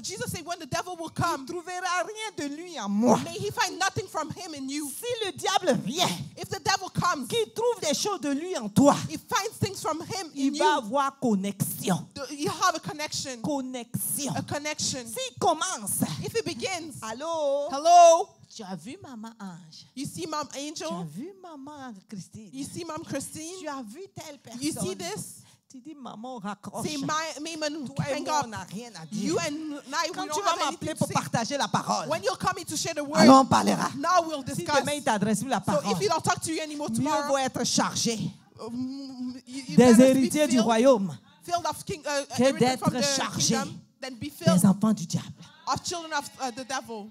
Jesus said, when the devil will il ne come, trouvera rien de lui en moi. may he find nothing from him in you. Si le diable vient, If the devil comes, qu'il trouve des choses de lui en toi, he finds things from him in il va you. avoir connexion. You have a connection. Connexion. A connection. S'il commence, If it begins, allô, hello, tu as vu maman Ange, you see Mom tu as Angel, vu maman Christine, you see Mom Christine, tu as vu telle personne. you see this, Tu dis maman raccroche. say, Maimon, Toi et hang moi, up. on n'a rien à dire. You and I, Quand we tu don't vas have anything m'appeler to pour say. partager la parole, When you'll come in to share the word, alors on parlera. now we'll Si discuss. demain il t'adresse plus la So parole, if he don't talk to you anymore mieux tomorrow, vaut être chargé you des better be héritiers du royaume, filled of king, que everything from d'être the chargé kingdom, than be filled des enfants du diable. of children of the devil.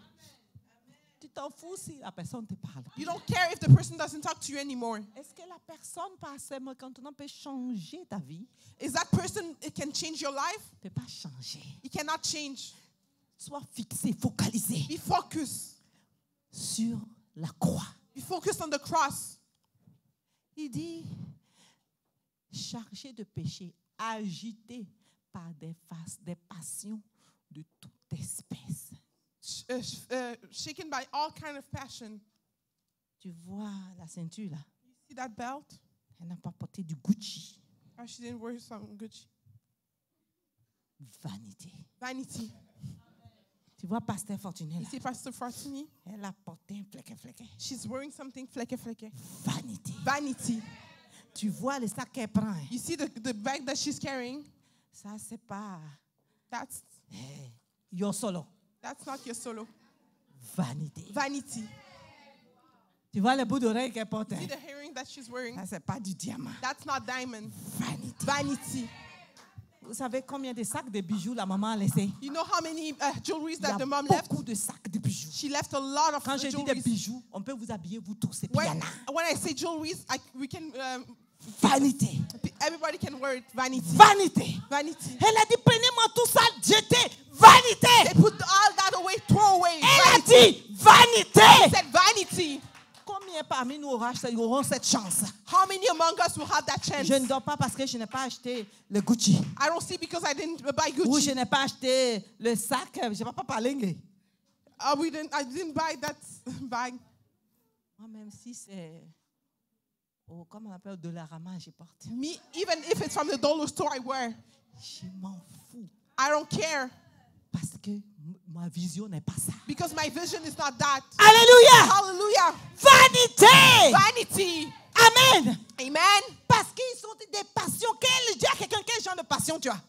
Tu t'en fous si la personne te parle. You don't care if the person doesn't talk to you anymore. Est-ce que la personne par ses mots maintenant peut changer ta vie? Is that person, it can change your life? Ne peut pas changer. It cannot change. Sois fixé, focalisé Be focused. sur la croix. Be focused on the cross. Il dit, chargé de péché, agité par des passions de toute espèce. Shaken by all kind of passion. Tu vois la ceinture là? You see that belt? Elle n'a pas porté du Gucci. Oh, she didn't wear some Gucci. Vanité. Vanity. Tu vois, Pasteur Fortuné, You là, see Pastor Fortuny? elle a porté un fleque. She's wearing something flecky. Vanité. Vanity. Tu vois le sac qu'elle prend. Hein? You see the bag that she's carrying? Ça, c'est pas That's yo solo. not your solo. Vanité. Vanity. Tu vois le bout d'oreille qu'elle porte. See Hein? the earring that she's wearing? Ça, c'est pas du diamant. That's not diamond. Vanité. Vanity. Vous savez combien de sacs de bijoux la maman a laissé? You know how many jewelries Il y a that the mom left? beaucoup de sacs de bijoux. She left a lot of Quand je dis des jewelries. bijoux, on peut vous habiller vous tous. Et puis il y en a. When I say jewelries, we can Vanité. everybody can wear it. Vanity. Vanité. Vanity. Elle a dit, prenez-moi tout ça, jetez. Vanité. They put all that away, throw away. Elle a Vanity. dit, vanité. Said vanity. Combien parmi nous auront cette chance? How many among us will have that chance? Je ne dors pas parce que je n'ai pas acheté le Gucci. I don't see because I didn't buy Ou je Gucci. n'ai pas acheté le sac. Je ne vais pas parler. I didn't buy that bag. Moi, même si c'est, comment on appelle, de la rama, je porte. Me, even if it's from the dollar store, I wear. Je m'en fous. I don't care Parce que ma vision n'est pas ça. because my vision is not that. Alléluia. Hallelujah. Vanité. Vanity. Amen. Amen. Parce qu'ils sont des passions. Dis à quelqu'un quel genre de passion tu as.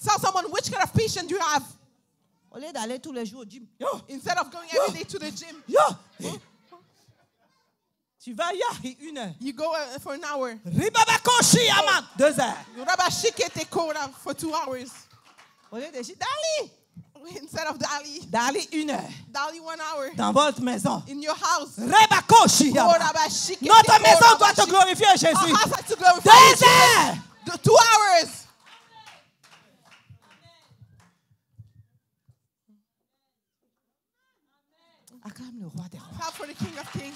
Tell someone which kind of patience you have Au lieu d'aller tous les jours au gym. Yo, instead of going every day to the gym. yo. Tu vas y aller 1 heure. You go for an hour. Ribabakoshi, aman. 2 heures. You rubber shikete koda for 2 hours Au lieu de dire, Dali. instead of Dali. Dali 1 heure. Dali 1 hour Dans votre maison. in your house. Ribabakoshi, aman. Koda shikete Notre maison koda doit te shik- glorifier, Our Jésus. house has to glorify 2 Jesus. heures. 2 hours. Acclame le roi des rois. Clap for the King of Kings.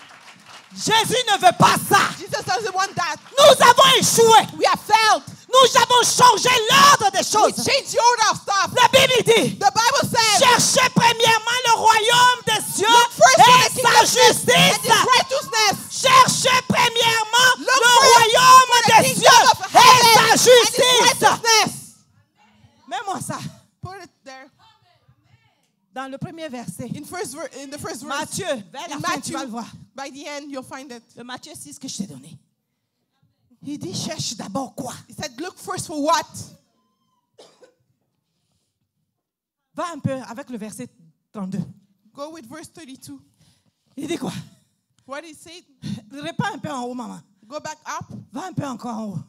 Jésus ne veut pas ça. Jesus doesn't want that. Nous avons échoué. We have failed. Nous avons changé l'ordre des We choses. changed the order of stuff. La Bible dit, The Bible says, cherchez premièrement le royaume des cieux Look first for the et kingdom sa and justice. His righteousness. Cherchez premièrement Look le first royaume for the des kingdom cieux of et sa heaven and His justice. righteousness. Mets-moi ça. Put it there. Dans le premier verset. In the first verse. Matthieu, vers la In fin, tu vas Matthew, le voir. by the end, you'll find it. Le Matthieu 6 que je t'ai donné. Il dit, cherche d'abord quoi? He said, look first for what? Va un peu avec le verset 32. Go with verse 32. Il dit quoi? What did he say? Répands un peu en haut, maman. Go back up. Va un peu encore en haut.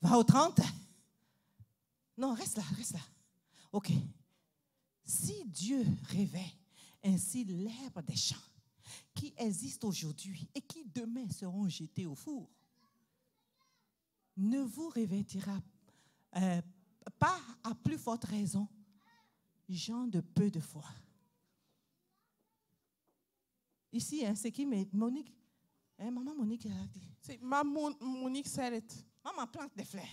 Va au 30. Non, reste là, reste là. OK. Si Dieu réveille ainsi l'herbe des champs qui existent aujourd'hui et qui demain seront jetés au four, ne vous réveillera pas à plus forte raison, gens de peu de foi. Ici, hein, c'est qui? Monique. Hein, maman Monique, elle a dit. Say, Mom Monique said it. Maman plante des fleurs.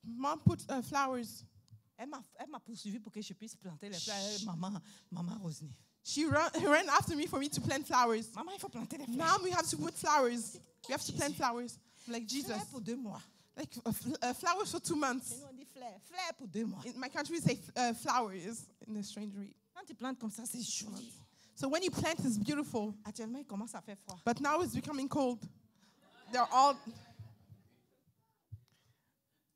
Mom put flowers. Elle m'a poursuivi pour que je puisse planter les fleurs. Maman Rosny. She ran after me for me to plant flowers. Maman, il faut planter des fleurs. Now we have to put flowers. We have to plant flowers. Like Jesus. Fleurs pour 2 mois. Like flowers for 2 months. Et nous, on dit fleurs. Fleurs pour 2 mois. In my country, we say flowers in a strange read. Quand tu plantes comme ça, c'est joli. So when you plant, it's beautiful. Actuellement, il commence à faire froid. But now it's becoming cold. They're all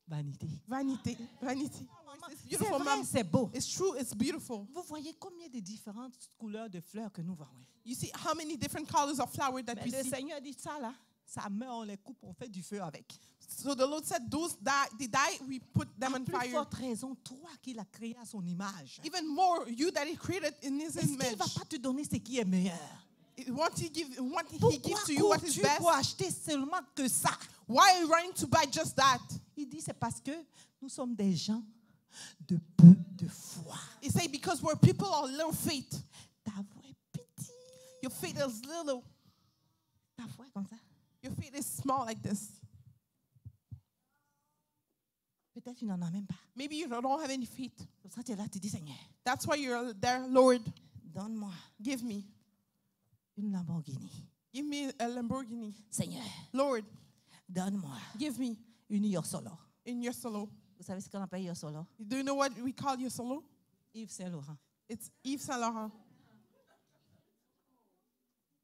Vanité. vanity. Vanity. It's C'est beautiful, vrai, mom. c'est beau. It's true, it's beautiful. Vous voyez combien de différentes couleurs de fleurs que nous voyons. You see how many different colors of flower that Mais we le see. Seigneur dit ça là, ça meurt, on les coupe, on fait du feu avec. So the Lord said, those that they die, we put them À on plus fire. forte raison, toi qui l'as créé à son image. Even more, you that He created in His Est-ce qu'il ne image. va pas te donner ce qui est meilleur? What He gives Pourquoi to you what is cours-tu best. pour acheter seulement que ça? Why are you running to buy just that? Il dit c'est parce que nous sommes des gens de peu de foi. He say because we're people of little faith. Ta foi est petite. Your faith is little. Ta foi est comme ça. Your faith is small like this. Peut-être tu n'en as même pas. Maybe you don't have any faith. Pour ça, tu es là, tu dis Seigneur, That's why you're there, Lord. donne-moi Give me. une Lamborghini. Give me a Lamborghini. Seigneur, Lord, donne-moi give me une Yorsolo. in your solo. Vous savez ce qu'on appelle Yorsolo? Do you know what we call your solo? Yves Saint Laurent. It's Yves Saint Laurent.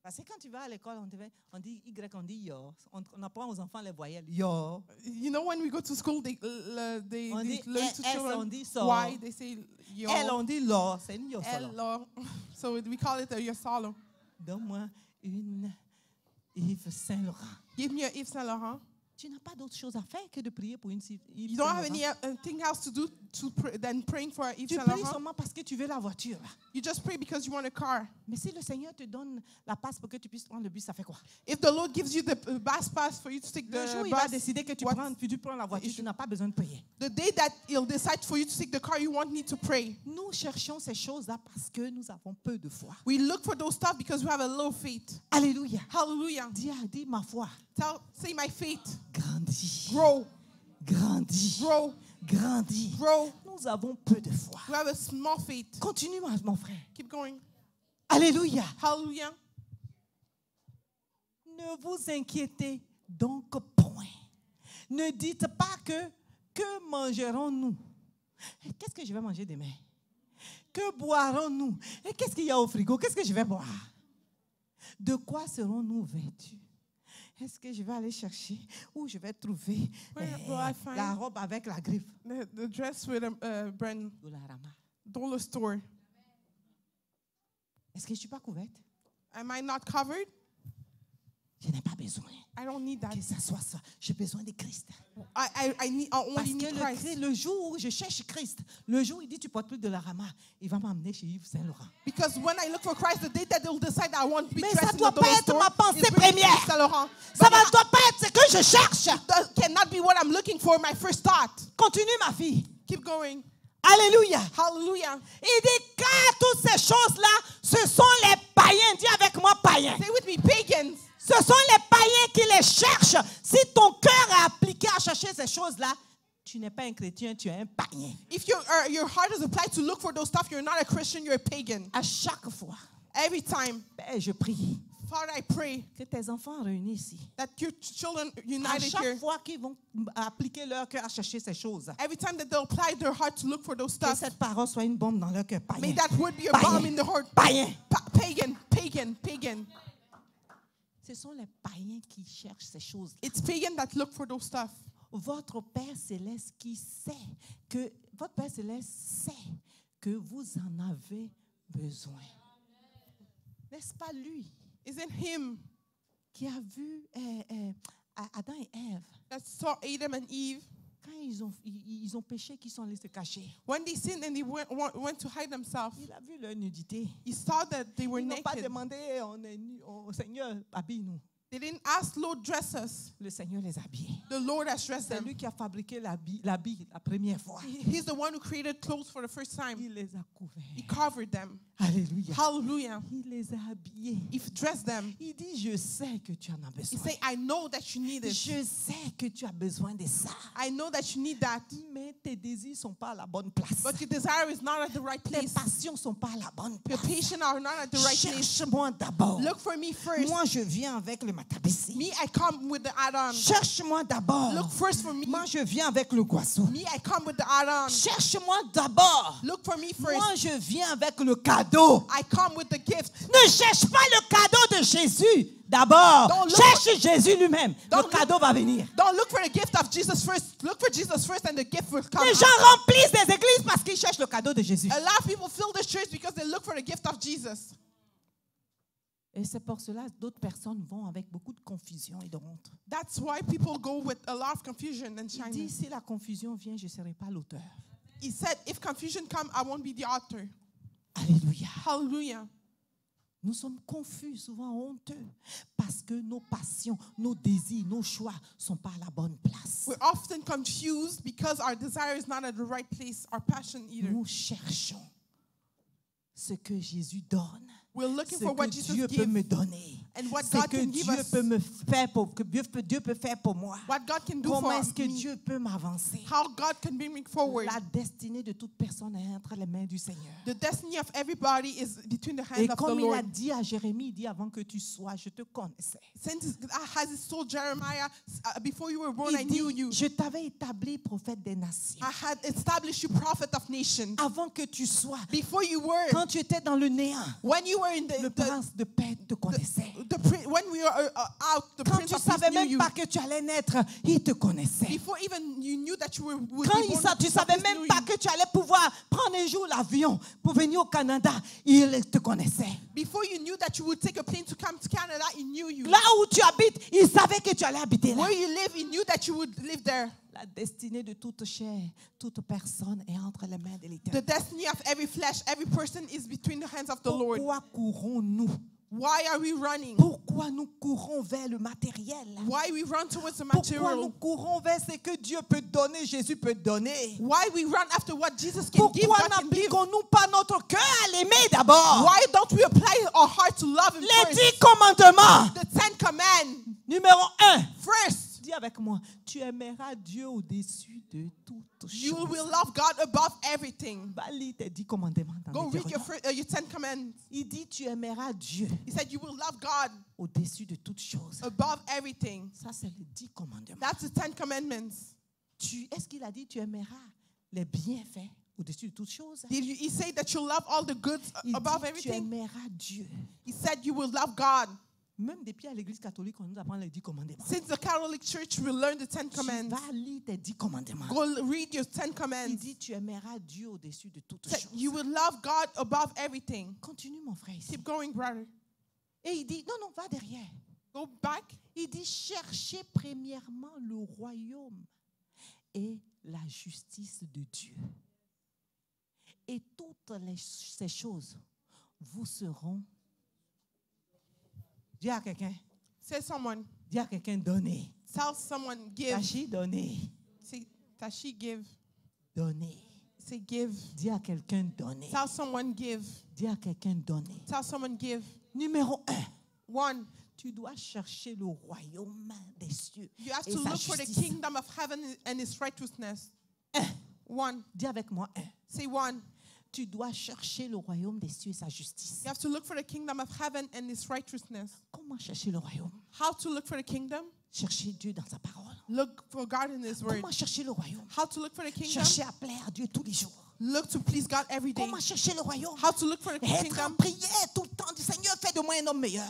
Parce que quand tu vas à l'école, on dit Y, on dit yo. On apprend aux enfants les voyelles. Yo. You know, when we go to school, they On learn dit to S, on children dit so. why they say yo. L, on dit lo. C'est une yo L, solo. lo. So we call it a yosalo. Donne-moi une Yves Saint Laurent. Give me a Yves Saint Laurent. Tu n'as pas d'autre chose à faire que de prier pour une Yves You don't have Saint Laurent. anything else to do than praying for a Yves Tu Saint pries Laurent. seulement parce que tu veux la voiture. You just pray because you want a car. Mais si le Seigneur te donne la passe pour que tu puisses prendre le bus, ça fait quoi? If the Lord gives you the bus pass for you to take Le jour où the il va bus, décider que tu what- prends la voiture, tu n'as pas besoin de prier. the day that He'll decide for you to take the car, you won't need to pray. Nous cherchons ces choses-là parce que nous avons peu de foi. We look for those stuff because we have a low faith. Alléluia. Hallelujah. Dis ma foi. Say my faith. Grandis. Grow. Grandis. Grow. Grandis. Grow. Nous avons peu de foi. We have a small faith. Continue, mon frère. Keep going. Alléluia. Hallelujah. Ne vous inquiétez donc point. Ne dites pas que mangerons-nous? Qu'est-ce que je vais manger demain? Que boirons-nous? Et qu'est-ce qu'il y a au frigo? Qu'est-ce que je vais boire? De quoi serons-nous vêtus? Est-ce que je vais aller chercher où je vais trouver Where will I find- la robe avec la griffe? The dress with a brand Dollarama. dollar store. Est-ce que je ne suis pas couverte? Am I not covered? Je n'ai pas besoin I don't need that. que ça soit ça. J'ai besoin de Christ. I Parce only need que Christ. le jour où je cherche Christ, le jour où il dit tu portes plus de la rama, il va m'emmener chez Yves Saint Laurent. Because when I look for Christ, the day that they'll decide I want to be Mais dressed ça in doit the pas dollar être store, ma pensée it's really première. Yves Saint Laurent. Ça But ne doit pas être ce que je cherche. that cannot be what I'm looking for, my first thought. Continue ma fille. Keep going. Alléluia. Hallelujah. Il dit car toutes ces choses-là, ce sont les païens. Dis avec moi païens. Say with me, pagans. Ce sont les païens qui les cherchent. Si ton cœur est appliqué à chercher ces choses-là, tu n'es pas un chrétien, tu es un païen. If your heart is applied to look for those stuff, you're not a Christian, you're a pagan. À chaque fois, Every time. Père, je prie Father, I pray que tes enfants réunis ici, that your children à united chaque here, fois qu'ils vont appliquer leur cœur à chercher ces choses, every time that they'll apply their heart to look for those que stuff, cette parole soit une bombe dans leur cœur. may Païen. that word be a Païen. bomb in the heart. Païen. Pagan, pagan, pagan. Ce sont les païens qui cherchent ces choses. It's pagan that look for those stuff. Votre Père Céleste qui sait que votre Père Céleste sait que vous en avez besoin. N'est-ce pas lui Isn't him qui a vu Adam et Ève that saw Adam and Eve quand ils ont péché, qu'ils sont allés se cacher. when they sinned and they went to hide themselves? Il a vu leur nudité. He saw that they were Ils n'ont pas naked. demandé on est nu, au Seigneur, habille-nous. They didn't ask, Lord, dress us. Le Seigneur les a habillés. The Lord has dressed C'est them. lui qui a fabriqué l'habit la première fois. He's the one who created clothes for the first time. Il les a couverts. He covered them. Alléluia. Hallelujah. Il les a habillés. He dressed them. Il dit, je sais que tu en as He besoin. said, I know that you need it. Je sais que tu as besoin de ça. I know that you need that. Mais tes désirs ne sont pas à la bonne place. But your desire is not at the right Tes place. passions ne sont pas à la bonne Your place. patience are not at the right place. Cherche-moi d'abord. Look for me first. Moi, je viens avec le matabessi. Me, I come with the add-on. Cherche-moi d'abord. Look first for me. Moi, je viens avec le goisseau. Me, I come with the add-on. Cherche-moi d'abord. Look for me first. Moi, je viens avec le cadeau. I come with the gift. Ne cherche pas le cadeau de Jésus d'abord. Don't look Cherche Jésus lui-même. Le Don't look- cadeau va venir. Don't look for the gift of Jesus first. Look for Jesus first and the gift will come. Les gens remplissent des églises parce qu'ils cherchent le cadeau de Jésus. A lot of people fill the church because they look for the gift of Jesus. Et c'est pour cela que d'autres personnes vont avec beaucoup de confusion et de honte. That's why people go with a lot of confusion and Il dit, shyness. si la confusion vient, je ne serai pas l'auteur. He said, if confusion comes, I won't be the author. Alléluia. Hallelujah. Nous sommes confus, souvent honteux, parce que nos passions, nos désirs, nos choix ne sont pas à la bonne place. We're often confused because our desire is not at the right place, our passion either. Nous cherchons ce que Jésus donne, We're looking ce for what que Jesus Dieu peut gives, me donner. and what C'est God que can give Dieu us, peut me faire pour que Dieu peut faire pour moi. what God can do Comment for est-ce que me, Dieu peut m'avancer? how God can bring me forward. La destinée de toute personne est entre les mains du Seigneur. The destiny of everybody is between the hands Et of the comme il a Lord. dit à Jérémie, il dit avant que tu sois, je te connaissais. Since as he told Jeremiah, before you were born, I Il knew dit, you. je t'avais établi prophète des nations. I had established you prophet of nations. Avant que tu sois, Before you were, quand tu étais dans le néant, when you were in le prince de paix te connaissait. when we were out, the Quand Prince tu of savais Peace knew même you. pas que tu allais naître, il te connaissait. Before even you knew that you would Quand be born, the tu Prince of savais Peace même knew pas you. que tu allais pouvoir prendre un jour l'avion pour venir au Canada, il te connaissait. Before you knew that you would take a plane to come to Canada, he knew you. Là où tu habites, il savait que tu allais habiter là. Where you live, he knew that you would live there. La destinée de toute chair, toute personne est entre les mains de The l'Éternel. destiny of every flesh, every person is between the hands of the Lord. Pourquoi courons-nous? Why are we running? Pourquoi nous courons vers le matériel? Why we run towards the Pourquoi nous material? courons vers ce que Dieu peut donner, Jésus peut donner? Why we run after what Jesus can give, Pourquoi God can give? n'appliquons-nous pas notre cœur à l'aimer d'abord? Why don't we apply our heart to love Him Les 10 first? commandements. The 10 Commands. Numéro 1. First, Dis avec moi, tu aimeras Dieu au-dessus de toute you chose. will love God above everything. Va lire tes 10 commandements dans Go read Deutéronome. your 10 Commands. Il dit, tu aimeras Dieu He said you will love God au-dessus de toute chose. above everything. Ça, c'est les 10 commandements. That's the 10 Commandments. Est-ce qu'il a dit, tu aimeras les bienfaits au-dessus de toute chose? He say that you'll love all the goods Il above dit, tu everything? aimeras Dieu. He said you will love God. Même depuis à l'église catholique, on nous apprend les 10 commandements. Since the Catholic Church, we learn the 10 Tu Commands. vas lire tes 10 commandements. Go read your 10 Il Commands. dit, tu aimeras Dieu au-dessus de toute Said chose. you will love God above everything. Continue, mon frère, ici. Keep going, brother. Et il dit, non, va derrière. Go back. Il dit, cherchez premièrement le royaume et la justice de Dieu. Et toutes ces choses vous seront, dis à quelqu'un, Say someone. dis à quelqu'un, donnez. Tell someone give. Tachi, donnez. Say Tashi give. Donnez. Say give. Dis à quelqu'un, donnez. Tell someone give. Dis à quelqu'un, donnez. Tell someone give. Numéro 1. One. Tu dois chercher le royaume des cieux You have et to sa look for the justice. kingdom of heaven and His righteousness. 1. One. Dis avec moi 1. Say one. Tu dois chercher le royaume des cieux et sa justice. You have to look for the kingdom of heaven and His righteousness. Comment chercher le royaume? How to look for the kingdom? Chercher Dieu dans sa parole. Look for God in His word. Comment chercher le royaume? How to look for the kingdom? Chercher à plaire à Dieu tous les jours. Look to please God every day. Comment chercher le royaume? How to look for the Être en kingdom? prière tout le temps du Seigneur, fais de moi un homme meilleur.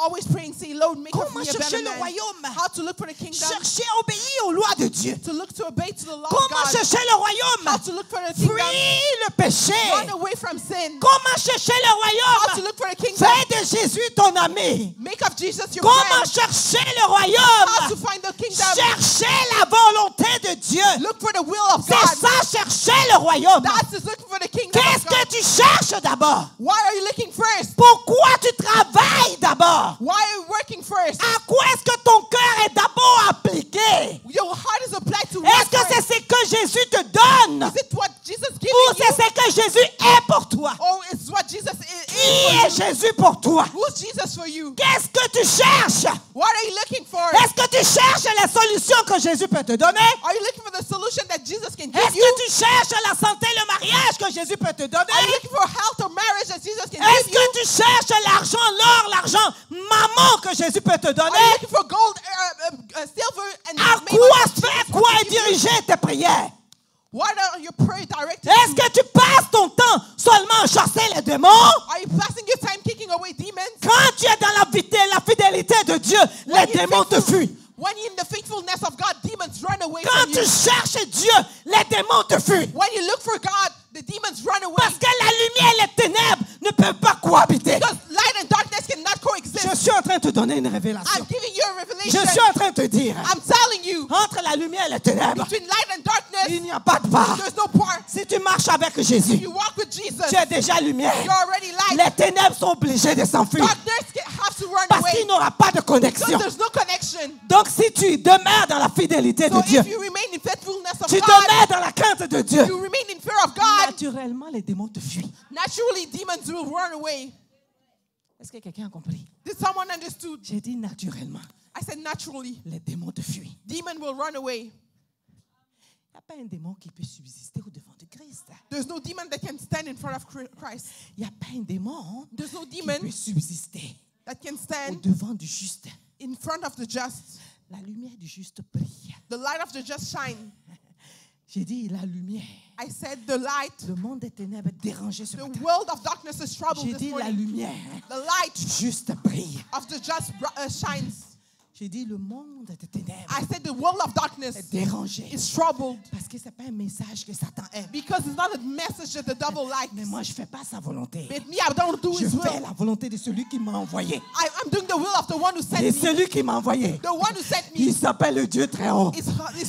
Always praying, say, Lord, make of Comment me a chercher better le man. royaume? How to look for the kingdom? Chercher à obéir aux lois de Dieu. To look to obey to the law of Comment God. chercher le royaume? How to look for the kingdom? Fuis le péché. Run away from sin. Comment chercher le How to royaume? look for the kingdom? Fais de Jésus ton ami. Make of Jesus your Comment friend. chercher le How to royaume? find the kingdom? Chercher la volonté de Dieu. Look for the will of C'est God. ça, chercher le royaume. That is looking for the kingdom Qu'est-ce of God. que tu cherches d'abord? Why are you looking first? Pourquoi tu travailles d'abord? Why are you working first? À quoi est-ce que ton cœur est d'abord appliqué? Your heart is applied to Est-ce que what? c'est ce que Jésus te donne? Is it what Jesus Ou gives you? c'est ce que Jésus est pour toi? Or is what Jesus Qui is est Jésus pour toi? for you? Who's Jesus for you? Qu'est-ce que tu cherches? What are you looking for? Est-ce que tu cherches les solutions que Jésus peut te donner? Are you looking for the solution that Jesus can Est-ce give you? que tu cherches la santé, le mariage que Jésus peut te Are you donner? looking for health or marriage that Jesus can Est-ce give you? que tu cherches l'argent, l'or, l'argent, maman que Jésus peut te Are you donner? looking for gold, silver, and À maybe quoi Jesus faire can quoi give you? diriger tes prières? What are your prayer directed Est-ce to? que tu passes ton temps seulement à chasser les démons? Are you passing your time kicking away demons? Quand tu es dans la fidélité de Dieu, les démons te fuient. When you're in the faithfulness of God, demons run away Quand from tu you. cherches Dieu, les démons te fuient. When you look for God, the demons run away. Parce que la lumière et les ténèbres ne peuvent pas cohabiter. Because light and darkness cannot coexist. Je suis en train de te donner une révélation. I'm giving you a Je revelation. suis en train de te dire, I'm telling you, entre la lumière et les ténèbres, between light and darkness, il n'y a pas de part. there's no part. Si tu marches avec Jésus, You walk with Jesus, tu es déjà lumière. you're already light. Les ténèbres sont obligées de s'enfuir Darkness have to run parce qu'il away n'y aura pas de because connexion. there's no connection. Donc si tu demeures dans la fidélité So de Dieu, if you remain in faithfulness of tu God, demeures dans la crainte de Dieu, you remain in fear of God, naturellement les démons te fuient. naturally demons will run away. Est-ce que quelqu'un a compris? Did someone understood? J'ai dit naturellement, I said naturally. les démons te fuient. Demon will run away. Il n'y a pas un démon qui peut subsister au devant de Christ. There's no demon that can stand in front of Christ. Il n'y a pas un démon There's no qui demon peut subsister that can au stand devant du juste. in front of the just. La lumière du juste brille. The light of the just shine. J'ai dit la lumière. I said the light. Le monde des ténèbres est dérangé ce The matin. world of darkness is troubled J'ai this dit la morning. lumière The light du juste brille. of the just shines. J'ai dit le monde des ténèbres I said the world of darkness est dérangé. is troubled Parce que ce n'est pas un message que Satan aime. because it's not a message that the devil likes. Mais moi, je ne fais pas sa volonté. But me, I don't do Je his fais will. la volonté de celui qui m'a envoyé. I'm doing the will of the one who sent Et me. celui qui m'a envoyé, The one who sent il me s'appelle le Dieu très haut. is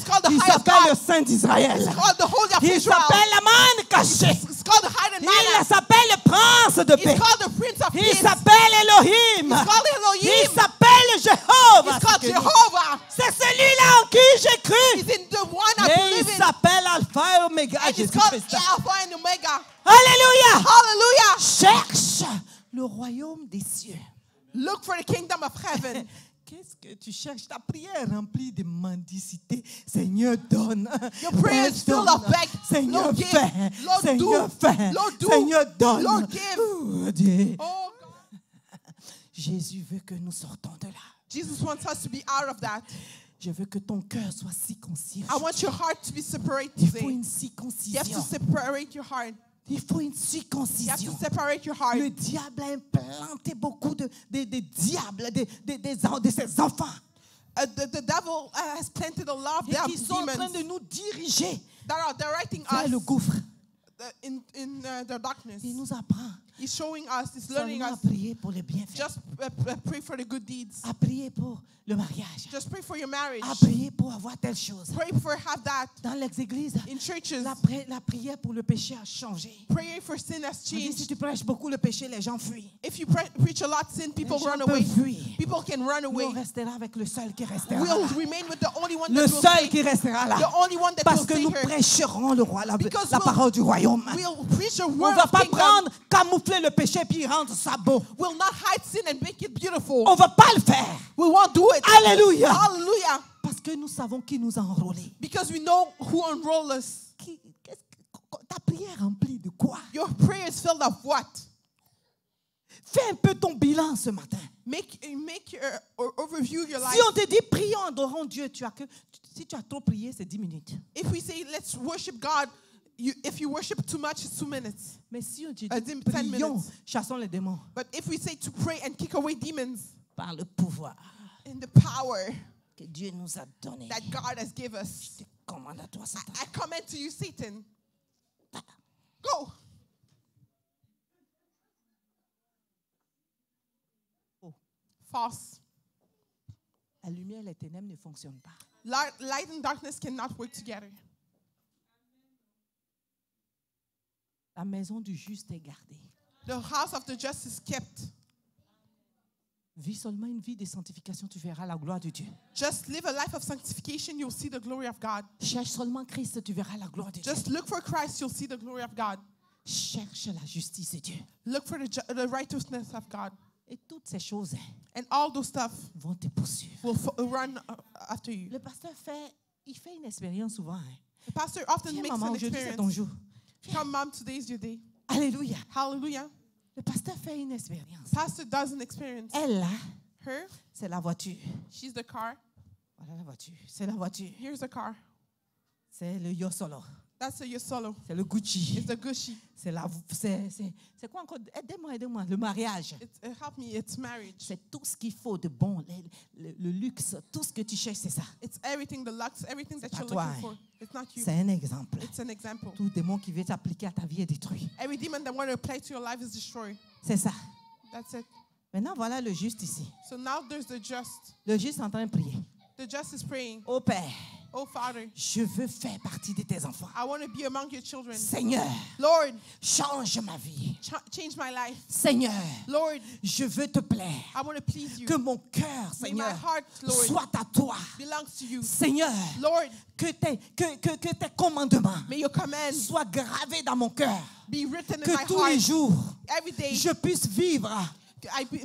called the Il high of s'appelle le God. Saint d'Israël. It's called the holy of Il Israel. s'appelle la manne cachée. It's called the high and Il mighty. s'appelle le prince de paix. It's called the prince of Il peace. s'appelle Elohim. It's called Il Elohim. s'appelle Jéhovah. It's called Jehovah. C'est celui-là en qui j'ai cru. It's in the one I Et il believe in. s'appelle Alpha et Oméga. And it's called Jésus-Christ. Alpha and Omega. Alléluia. Hallelujah. Cherche le royaume des cieux. Look for the kingdom of heaven. Qu'est-ce que tu cherches? Ta prière est remplie de mendicité. Seigneur, donne. Your prayer is Donne. full of beg. Seigneur, Lord, give. fais. Lord, Seigneur, do. fais. Lord, do. Seigneur, donne. Lord, give. Oh, Dieu. Oh, God. Jésus veut que nous sortons de là. Jesus wants us to be out of that. Je veux que ton cœur soit circoncis. I want your heart to be separated Il faut today. une You have to circoncision. separate your heart. Il faut une You have to circoncision. separate your heart. Le diable a implanté beaucoup de diables, de ses enfants. The devil has planted a lot of Et qui sont en train demons de nous diriger that are directing vers us le gouffre. in the darkness. Il nous apprend He's showing us, he's learning seulement à us. prier pour les bienfaits, Just pray for the good deeds. à prier pour le mariage, Just pray for your marriage. à prier pour avoir telle chose. Pray for have that Dans les églises, in churches. la prière pour le péché a changé. Prayer for sin has On dit, si changed. tu prêches beaucoup le péché, les gens fuient. If you preach a lot sin, people Les gens run away. peuvent fuir. People can run Nous, away. on restera avec le seul qui restera We'll là. remain with the only one Le that will seul stay. qui restera là. The only one that Parce will que stay nous here. prêcherons le roi, la Because parole du royaume. We'll preach the On word ne va of pas kingdom. prendre, camoufler le péché puis rendre ça beau. We'll not hide sin and make it beautiful. On ne va pas le faire. We won't do it. Alléluia. Hallelujah. Parce que nous savons qui nous a enrôlés. Because we know who enrolled us. Ta prière remplie de quoi? Your prayer is filled of what? Fais un peu ton bilan ce matin. Make your overview your life. Si on te dit prions, adorons Dieu, si tu as trop prié, c'est 10 minutes. If we say let's worship God, if you worship too much, it's 2 minutes. Mais si on te dit 10 prions, minutes. chassons les démons But if we say to pray and kick away demons par le pouvoir in the power que Dieu nous a donné. that God has given us, Je te commande à toi, Satan. I command to you, Satan, go. Oh. False. La lumière et les ténèbres ne fonctionnent pas. Light and darkness cannot work together. La maison du juste est gardée. The house of the just is kept. Vis seulement une vie de sanctification, tu verras la gloire de Dieu. Just live a life of sanctification, you'll see the glory of God. Cherche seulement Christ, tu verras la gloire de Dieu. Just look for Christ, you'll see the glory of God. Cherche la justice de Dieu. Look for the righteousness of God. Et toutes ces choses And all those stuff vont te poursuivre. will run after you. Le pasteur il fait une expérience souvent. The pastor often Viens makes maman, an aujourd'hui c'est ton experience. jour. Come, Mom, today's your day. Alléluia. Hallelujah. Le pasteur fait une expérience. Pastor does an experience. Elle, là, Her, c'est la voiture. she's the car. Voilà la voiture. C'est la voiture. Here's the car. C'est le Yosolo. That's a Yosolo. C'est le Gucci. It's the Gucci. C'est quoi encore? Aidez-moi. Le mariage. Help me, it's marriage. C'est tout ce qu'il faut de bon. Le luxe, tout ce que tu cherches, c'est ça. It's everything, the lux, everything that pas you're toi, looking hein. for. It's not you. C'est un exemple. It's an example. Tout démon qui veut t'appliquer à ta vie est détruit. Every demon that want to apply to your life is destroyed. C'est ça. That's it. Maintenant, voilà le juste ici. So now there's the just. Le juste est en train de prier. The just is praying. Ô Père, Oh, Father, je veux faire partie de tes enfants. I want to be among your children. Seigneur, Lord, change ma vie. change my life. Seigneur, Lord, je veux te plaire. I want to please you. Que mon cœur, May my Seigneur, heart, Lord, soit à toi. belongs to you. Seigneur, Lord, que tes commandements may your commands soient gravés dans mon cœur. be written in Que my tous les heart jours, every day. je puisse vivre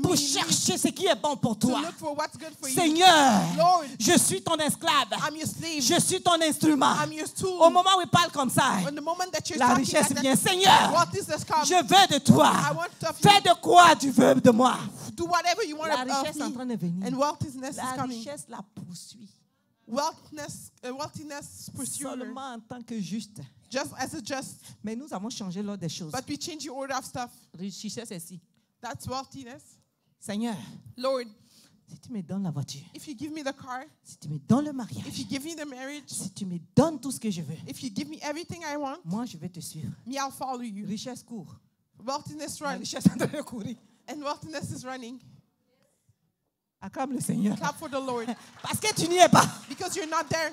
pour me chercher ce qui est bon pour to toi. look for what's good for you. Seigneur, Lord, je suis ton esclave. I'm your slave. Je suis ton instrument. I'm your tool. Au moment où il parle comme ça, When the moment that you're la talking richesse like vient. that, Seigneur, wealth is come. je veux de toi. I want of you. Fais de quoi tu veux de moi. Do whatever you want La of richesse est en train me. de venir. And wealthiness is La coming. richesse la poursuit. Wealthiness pursue her, Seulement en tant que juste. just as a just. Mais nous avons changé l'ordre des choses. But we change your order of stuff. Richesse est ici. That's wealthiness. Seigneur, Lord, si tu me donnes la voiture, if you give me the car, si tu me donnes le if mariage, you give me the marriage, si tu me donnes tout ce que je veux, if you give me everything I want, moi je vais te suivre. me, I'll follow you. Richesse court. Wealthiness La runs, richesse est en train de courir. and wealthiness is running. Acclame le Seigneur. Clap for the Lord, Parce que tu n'y es pas. because you're not there.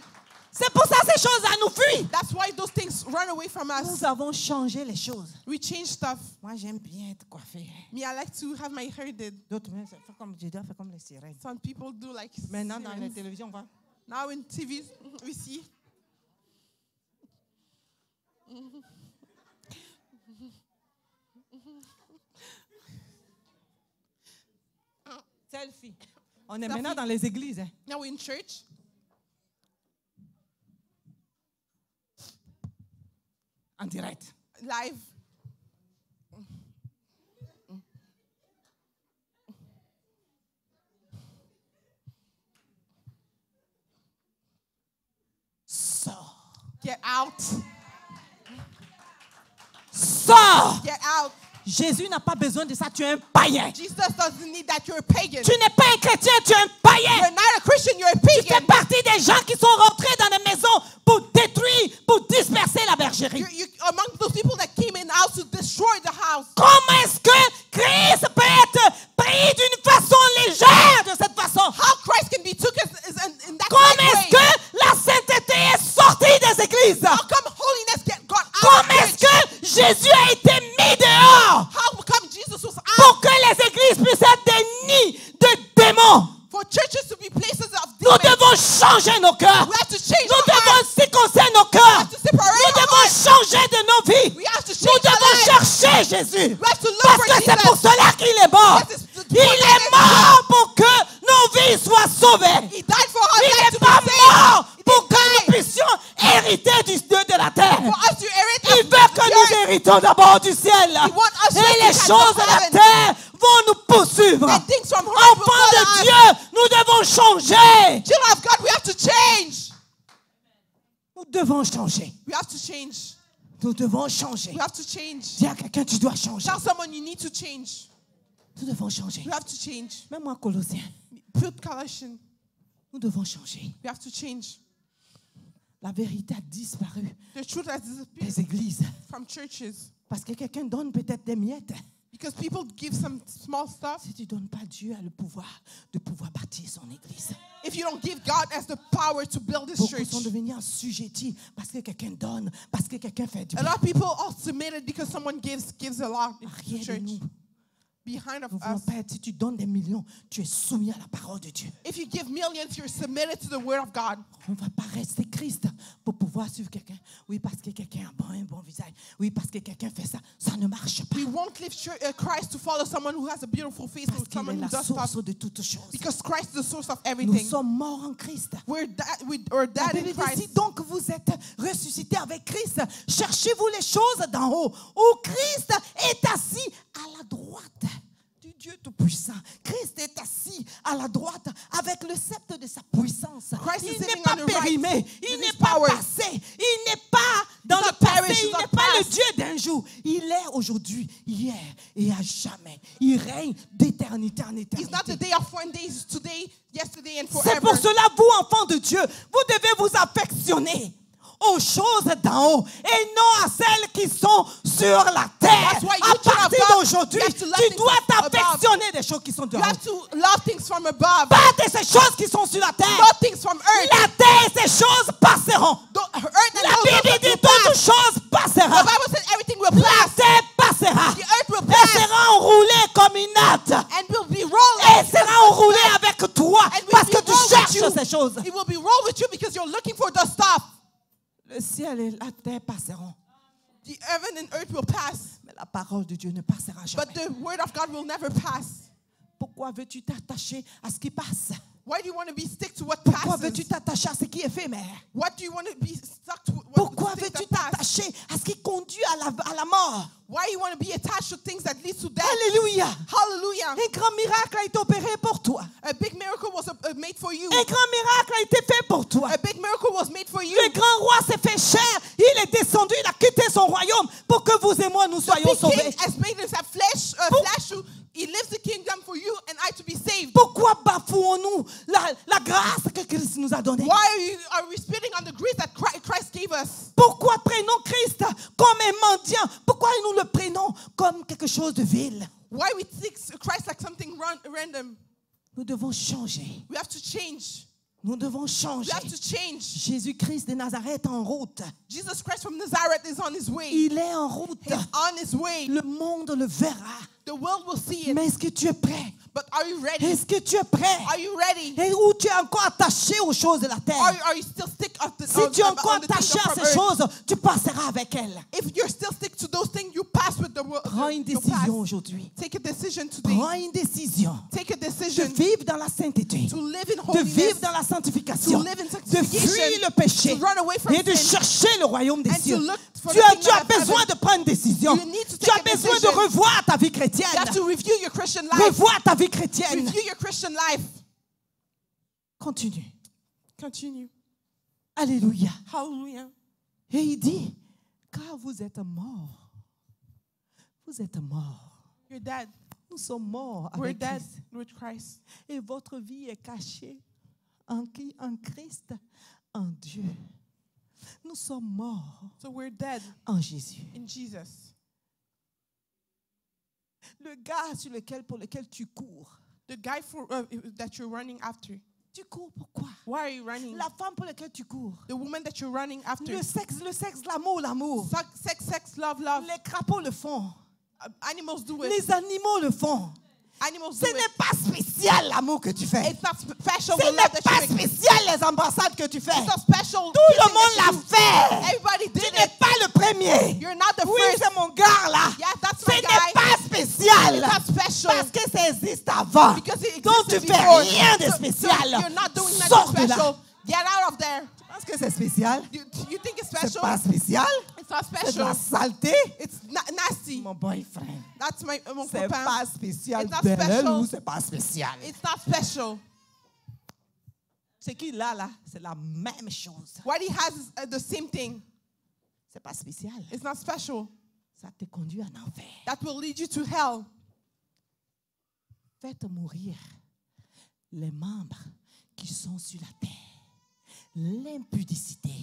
C'est pour ça que ces choses-là nous fuient. That's why those things run away from us. Nous avons changé les choses. We change stuff. Moi, j'aime bien être coiffée. Me, I like to have my hair did. D'autres, mais fais comme, je dois faire comme les sirènes. Some people do like Maintenant, dans sirens. la télévision, on voit. Now in TVs, we see. Selfie. On est maintenant dans les églises. Hein. Now we're in church. En direct. Live. Sors. Get out. Sors. Get out. Jésus n'a pas besoin de ça. Tu es un païen. Jesus doesn't need that. You're a pagan. Tu n'es pas un chrétien, tu es un païen. You're not a Christian. You're a Tu fais pagan. partie des gens qui sont rentrés dans les maisons pour détruire, pour disperser la bergerie. You're among those people that came in the house to destroy the house. Comment est-ce que Christ peut être pris d'une façon légère de cette façon? How Christ can be took in that Comment light est-ce way? que la sainteté est sortie des églises? How come holiness got out of Comment est-ce church? que Jésus a été mis dehors How come Jesus was out? pour que les églises puissent être des nids de démons? For churches to be places of Nous demons. devons changer nos cœurs. We have to change Nous our devons hearts. circoncire nos cœurs. to separate Nous our devons hearts. changer de nos vies. We have to Nous change our devons lives. chercher Jésus. We have to look Parce for que c'est Jesus. pour cela qu'il est mort. Yes, it's Il est mort pour que nos vies soient sauvées. He died for our Il lives n'est to pas be saved. mort He pour didn't que nous die puissions hériter du Dieu de la terre. for us to inherit Il the veut que nous earth. héritons d'abord du ciel. He wants us to Et les inherit choses de the la heaven. terre vont nous poursuivre. And things from earth will Enfants follow de us. Dieu, nous devons changer. Children of God, we have to change. Nous devons changer. We have to change. Nous devons changer. We have to change. Dis à quelqu'un, tu dois changer. Tell someone you need to change. Nous devons changer. We have to change. Même moi, Colossiens, Put Colossians. nous devons changer. We have to change. La vérité a disparu The truth has disappeared des églises. from churches Parce que quelqu'un donne peut-être des miettes. because people give some small stuff. Si tu ne donnes pas, Dieu a le pouvoir de pouvoir bâtir son église. If you don't give God as the power to build this Beaucoup church, sont devenus assujettis parce que quelqu'un donne, parce que quelqu'un fait du a bien. lot of people are submitted because someone gives a lot in Rien the de church. nous. Behind of Nous voulons us, pas être, si tu donnes des millions, tu es soumis à la parole de Dieu. if you give millions, you're submitted to the word of God. On ne va pas rester Christ pour pouvoir suivre quelqu'un. Oui, parce que quelqu'un a un bon visage. Oui, parce que quelqu'un fait ça. Ça ne marche pas. We won't live Christ to follow someone who has a beautiful face Parce or qu'il someone est who la does stuff. source de toutes choses. Because Christ is the source of Nous everything. sommes morts en Christ. We're La dead Bible in dit, si Christ. donc vous êtes ressuscités avec Christ, cherchez-vous les choses d'en haut, où Christ est assis à la droite du Dieu Tout-Puissant. Christ est assis à la droite avec le sceptre de sa puissance. Christ is Il n'est sitting pas on the right périmé, il with n'est his pas power. passé, il n'est pas dans He's le not perished, passé, he's il not n'est pas le past. Dieu d'un jour. Il est aujourd'hui, hier et à jamais. Il règne d'éternité en éternité. It's not the day of one day, it's today, yesterday, and C'est pour forever. cela, vous, enfants de Dieu, vous devez vous affectionner aux choses d'en haut et non à celles qui sont sur la terre. That's why you, À children of partir God, d'aujourd'hui, you have to love tu things dois from t'affectionner des choses qui sont You dehors. have to love things from above, Pas de ces choses qui sont sur la terre. not things from earth. La terre et ces choses passeront. Earth and La those Bible things dit will toutes pass. choses The passera. Bible says everything will La pass. terre passera. The earth will Elle pass sera enroulée comme une natte. and will be rolling. Elle sera enroulée avec toi And will parce be que tu rolled with cherches you. ces choses. It will be rolled with you because you're looking for the stuff. Le ciel et la terre passeront, The heaven and earth will pass, mais la parole de Dieu ne passera jamais. but the word of God will never pass. Pourquoi veux-tu t'attacher à ce qui passe? Why do you want to be stick to what Pourquoi passes? veux-tu t'attacher à ce qui est éphémère? What do you want to be stuck to? Pourquoi things veux-tu that pass? t'attacher à ce qui conduit à la mort? Why you want to be attached to things that lead to death? Alléluia. Hallelujah. Un grand miracle a été opéré pour toi. A big miracle was made for you. Un grand miracle a été fait pour toi. A big miracle was made for you. Le grand roi s'est fait chair. Il est descendu, il a quitté son royaume pour que vous et moi nous The soyons big sauvés. king has made himself flesh. He lives the kingdom for you and I to be saved. Pourquoi bafouons-nous la grâce que Christ nous a donnée? Why are we spitting on the grace that Christ gave us? Pourquoi prenons Christ comme un mendiant? Pourquoi nous le prenons comme quelque chose de vil? Why we take Christ like something random? Nous devons changer. We have to change. Nous devons changer. We have to change. Jésus-Christ de Nazareth est en route. Jesus Christ from Nazareth is on his way. Il est en route. He's on his way. Le monde le verra. The world will see it. Mais est-ce que tu es prêt? But are you ready? Est-ce que tu es prêt? Are you ready? Et où tu es encore attaché aux choses de la terre? Are you still stick on the, Si tu es encore on the things attaché à from ces earth? choses, tu passeras avec elles. If you're still stick to those things, you pass with the world. Prends une your décision past. aujourd'hui. Take a decision today. Prends une décision Take a de decision vivre dans la sainteté, to live in de vivre holiness, dans la sanctification, to live in de sanctification, fuir le péché to run away from et de sin, chercher le royaume des and to cieux. look for Tu the as kingdom of besoin heaven. de prendre une décision. You need to Tu take as a besoin de decision. revoir ta vie chrétienne. You have to review your Christian life. Revoir ta vie chrétienne. Review your Christian life. Continue. Continue. Alléluia. Hallelujah. Et il dit, car vous êtes morts. Vous êtes morts. You're dead. Nous sommes morts We're avec dead Christ. with Christ. Et votre vie est cachée en qui? En Christ, en Dieu. Nous sommes morts So we're dead en Jésus. in Jesus. Le gars pour lequel tu cours. The guy that you're running after. Tu cours pourquoi? Why are you running? La femme pour laquelle tu cours. The woman that you're running after. Le sexe, l'amour. Sex, love, love. Les crapauds le font. Animals do it. Les animaux le font. Animals Ce do n'est it. pas spécial l'amour que tu fais. It's not special. Ce the love n'est that pas you make. spécial les embrassades que tu fais. It's not special. Tout le kissing monde that l'a you do. fait. Everybody Tu did n'es it. pas le premier. You're not the Oui, first. c'est mon gars là. Yeah, that's Ce my n'est guy. pas spécial. It's not special. Parce que ça existe avant. Because it Donc tu existed fais before. rien de So spécial. you're not doing Sors nothing de là. special. Get out of there. Tu penses que c'est spécial? You think it's C'est special? pas spécial. It's not C'est de la special. saleté. It's nasty. Mon boyfriend. That's mon C'est copain. pas spécial. It's not Belle special. ou c'est pas spécial. It's not special. Ce qu'il a là, c'est la même chose. What he has is the same thing. C'est pas spécial. It's not special. Ça te conduit en enfer. That will lead you to hell. Faites mourir les membres qui sont sur la terre. L'impudicité,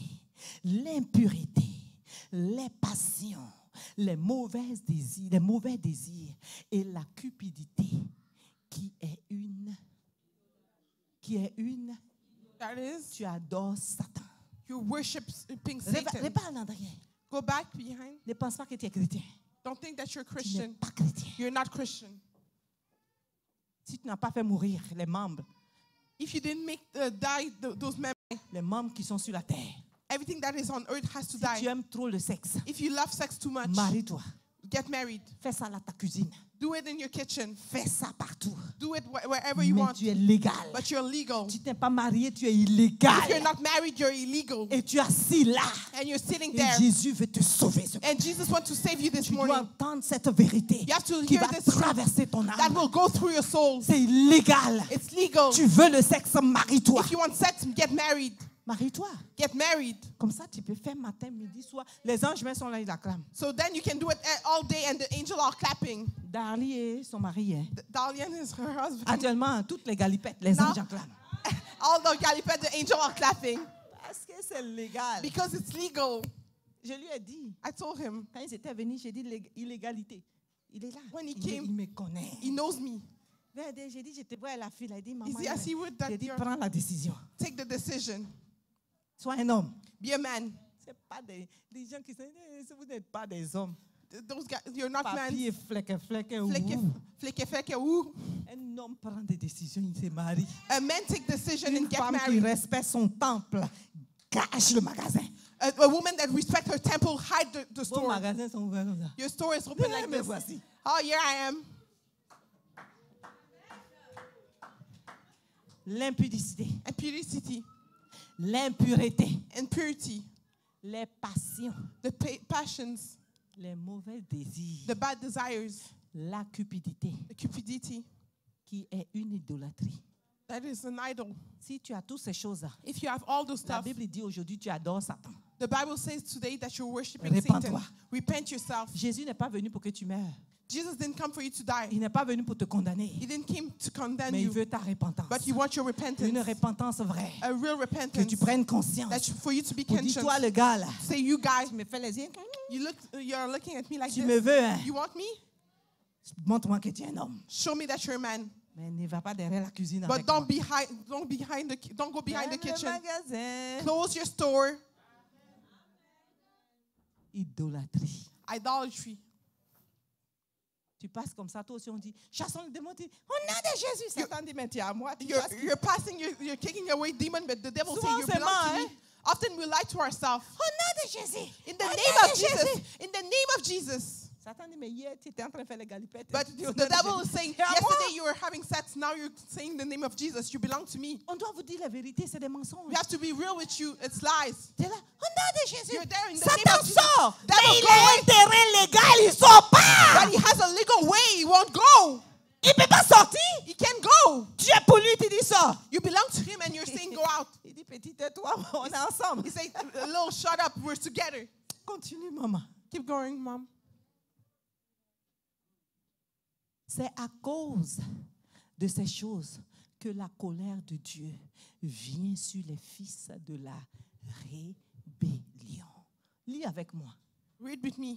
l'impurité, les passions, les mauvais désirs et la cupidité qui est une. That is, Tu adores Satan. you worshiping Satan. Reparle en arrière. Go back behind. Ne pense pas que tu es chrétien. Don't think that you're Tu n'es Christian. pas chrétien. You're not Christian. Si tu n'as pas fait mourir les membres If you didn't make die those men, qui sont sur la terre, everything that is on earth has to si tu die. aimes trop le sexe, If you love sex too much, marie-toi. get married. Fais ça dans ta cuisine. Do it in your kitchen. Fais ça partout. Do it wherever you Mais want. tu es légal. But you're legal. Tu n'es pas marié, tu es If you're illégal. not married, you're illegal. Et tu es assis là. And you're sitting Et there. Jésus veut te sauver. And Jesus wants to save you this Tu dois morning. entendre cette vérité You have to qui hear va this truth traverser ton that âme. will go through your soul. C'est illégal. It's legal. Tu veux le sexe, marie-toi. If you want sex, get married. Marie-toi. Get married. Comme ça, tu peux faire matin, midi, soir. Les anges même sont là, ils acclament. So then you can do it all day and the angels are clapping. Darlie et son mari. Hein. Dalian is her husband. Actuellement, toutes les galipettes, les Non. anges acclament. All the galipet, the angels are clapping. Parce que c'est légal. Because it's legal. Je lui ai dit, I told him. quand ils étaient venus, j'ai dit illégalité. Il est là. When he Il came, me connaît. He knows me. J'ai dit, je te vois à la file. Il a dit, maman, Is he, I see what that j'ai dit, you're, prends la décision. take the decision. Sois un homme. Be a man. Ce n'est pas des gens qui disent, vous n'êtes pas des hommes. Those guys, you're not man. Papier, fleque, Flicky, flicky, woo. Un homme prend des décisions, il se marie. A man take decision Une and get femme qui married. respecte son temple cache le magasin. A woman that respects her temple hide the Vos store. magasins sont ouverts comme ça. Your store is open like Me this. voici. Oh, here I am. l'impudicité, impurity, l'impureté, impurity, les passions, the passions, les mauvais désirs, the bad desires, la cupidité, the cupidity. qui est une idolâtrie. That is an idol. Si tu as toutes ces choses-là, If you have all those la stuff, Bible dit aujourd'hui tu adores Satan. the Bible says today that you're worshiping Répands-toi. Satan. Repent yourself. Jésus n'est pas venu pour que tu meurs. Jesus didn't come for you to die. Il n'est pas venu pour te condamner. He didn't come to condemn Mais il you, veut ta repentance. but he wants your Une repentance, repentance vraie. a real Que repentance. tu prennes conscience. For you to be Pour conscious. dis-toi le gars là. Say, you guys, Tu me fais les yeux. you're looking at me like Tu this. me veux, hein? You want me? Montre-moi que tu es un homme. Show me that you're a man. Mais ne va pas derrière la cuisine But avec moi. don't go behind the Dans le kitchen. magasin. Close your store. Idolâtrie. Idolatry. Tu passes comme ça, toi aussi on dit, chassons le démon, tu dis, au nom de Jésus, Satan dit, mais tu es à moi. Tu You're, chasses- you're passing, you're kicking away demon, but the devil Souvent, says you c'est belong to mal, me. hein? Often we lie to ourselves. Au nom de Jésus. In the Au name nom of de Jesus. Jésus. In the name of Jesus. Satan dit, mais hier, tu étais en train de faire les galipettes. But Tu dis, au the nom de devil Jésus. is saying, C'est à moi. yesterday you were having sex, now you're saying the name of Jesus. You belong to me. On doit vous dire la vérité, c'est des mensonges. We have to be real with you. It's lies. Tu es là, au nom de Jésus. You're there in the Satan name of Jesus. sort. Devil, Mais il go a away. un terrain légal, il sort pas. But he has a legal way. He won't go. Il ne peut pas sortir. He can't go. Tu es pour lui, tu dis sors. You belong to him and you're saying go out. Il dit, petit, tais-toi, on est ensemble. He says, a little shut up. We're together. Continue, maman. Keep going, mom. C'est à cause de ces choses que la colère de Dieu vient sur les fils de la rébellion. Lis avec moi. Read with me.